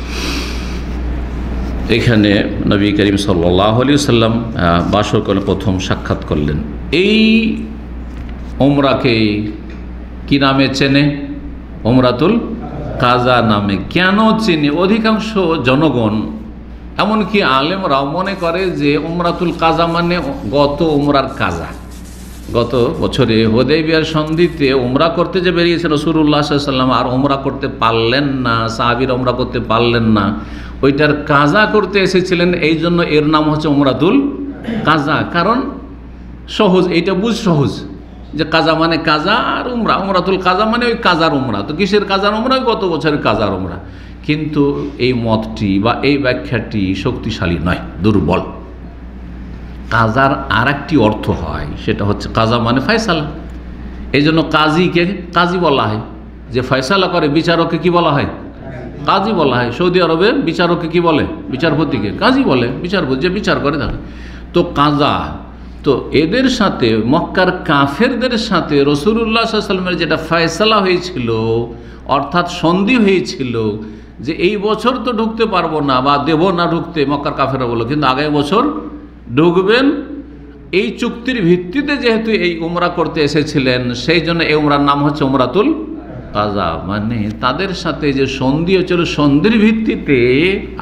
এখানে নবী করিম সাল্লাল্লাহু আলাইহি ওয়াসাল্লাম বাসর করে প্রথম সাক্ষাৎ করলেন। এই উমরাকে কি নামে চেনে? উমরাতুল কাজা নামে। কেন চেনে? অধিকাংশ জনগণ এমনকি আলেমরাও মনে করে যে উমরাতুল কাজা মানে গত উমরার কাজা। গত বছরে হুদাইবিয়ার সন্ধিতে উমরা করতে যে বেরিয়েছেন রাসূলুল্লাহ সাল্লাল্লাহু আলাইহি ওয়াসাল্লাম, আর উমরা করতে পারলেন না, সাহাবীরা উমরা করতে পারলেন না, ওইটার কাজা করতে এসেছিলেন। এই জন্য এর নাম হচ্ছে উমরাতুল কাজা। কারণ সহজ, এইটা বুঝ সহজ যে কাজা মানে কাজা, আর উমরা উমরাতুল কাজা মানে ওই কাজার উমরা। তো কিসের কাজার উমরা? গত বছরের কাজার উমরা। কিন্তু এই মতটি বা এই ব্যাখ্যাটি শক্তিশালী নয়, দুর্বল। কাজার আর একটি অর্থ হয়, সেটা হচ্ছে কাজা মানে ফয়সালা। এই জন্য কাজীকে কাজী বলা হয়, যে ফয়সালা করে বিচারককে কি বলা হয়? কাজী বলা হয়। সৌদি আরবে বিচারককে কি বলে? বিচারপতিকে কাজী বলে। বিচারপতি যে বিচার করে থাকে। তো কাজা, তো এদের সাথে মক্কার কাফেরদের সাথে রাসূলুল্লাহ সাল্লাল্লাহু আলাইহি ওয়াসাল্লামের যেটা ফয়সালা হয়েছিল, অর্থাৎ সন্ধি হয়েছিল যে এই বছর তো ঢুকতে পারবো না বা দেব না ঢুকতে, মক্কার কাফেররা বলল, কিন্তু আগামী বছর ঢুকবেন। এই চুক্তির ভিত্তিতে যেহেতু এই উমরা করতে এসেছিলেন, সেই জন্য এই উমরার নাম হচ্ছে উমরাতুল কাজা। মানে তাদের সাথে যে সন্ধি হচ্ছিল, সন্ধির ভিত্তিতে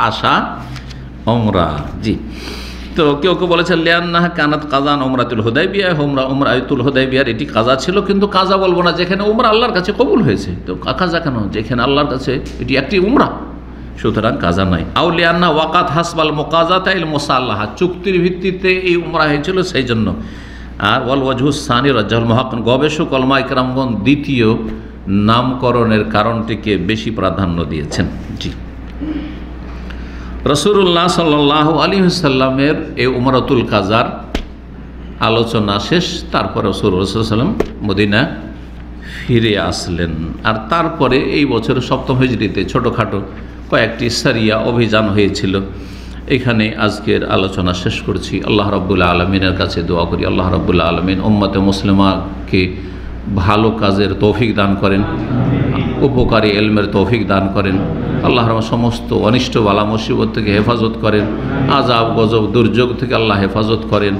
আসা উমরা। জি, তো কেউ কেউ বলেছেন লিয়ান্নাহা কানাত কাজান উমরাতুল হুদাইবিয়া, উমরাতুল হুদাইবিয়ার এটি কাজা ছিল, কিন্তু কাজা বলবো না যেখানে উমরা আল্লাহর কাছে কবুল হয়েছে। তো কাজা কেন? যেখানে আল্লাহর কাছে এটি একটি উমরা, সুতরাং কাজা নাই। আউলিয়ান্না ওয়াকাত হাসবাল মুকাজাতাইল মুসাল্লাহা, চুক্তির ভিত্তিতে এই উমরা হয়েছিল, সেই জন্য। আর ওয়াল ওয়াজহুস সানি রাজ্জাহুল মুহাক্কিন, গবেষক উলামা ইকরামগণ দ্বিতীয় নামকরণের কারণটিকে বেশি প্রাধান্য দিয়েছেন। জি, রাসূলুল্লাহ সাল্লাল্লাহু আলাইহি ওয়াসাল্লামের এই উমরাতুল কাজার আলোচনা শেষ। তারপরে রাসূলুল্লাহ সাল্লাল্লাহু আলাইহি ওয়াসাল্লাম মদিনা ফিরে আসলেন। আর তারপরে এই বছর 7ম হিজরিতে ছোটোখাটো কয়েকটি সারিয়া অভিযান হয়েছিল। এখানে আজকের আলোচনা শেষ করছি। আল্লাহ রাব্বুল আলামিনের কাছে দোয়া করি, আল্লাহ রাব্বুল আলামিন উম্মতে মুসলিমাকে ভালো কাজের তৌফিক দান করেন, উপকারী ইলমের তৌফিক দান করেন। আল্লাহ সমস্ত অনিষ্ট বালা মুসিবত থেকে হেফাজত করেন, আযাব গজব দুর্যোগ থেকে আল্লাহ হেফাজত করেন।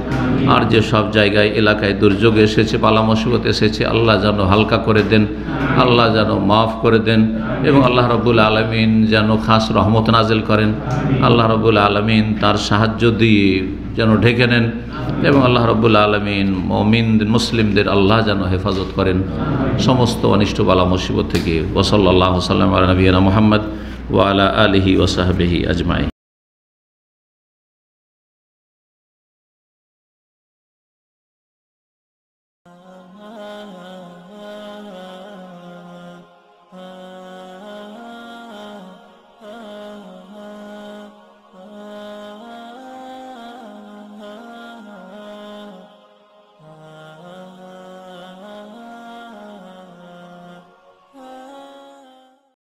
আর যে সব জায়গায় এলাকায় দুর্যোগ এসেছে, বালা মুসিবত এসেছে, আল্লাহ যেন হালকা করে দেন, আল্লাহ যেন মাফ করে দেন, এবং আল্লাহ রাব্বুল আলামিন যেন খাস রহমত নাজিল করেন। আল্লাহ রাব্বুল আলামিন তার সাহায্য দিয়ে যেন ঢেকে নেন, এবং আল্লাহ রাব্বুল আলামিন মুমিন মুসলিমদের আল্লাহ যেন হেফাজত করেন সমস্ত অনিষ্ট বালা মুসিবত থেকে। ওয়া সাল্লাল্লাহু আলা নবিয়িনা মুহাম্মদ ওয়া আলা আলিহি ওয়া সাহবিহি আজমাইন।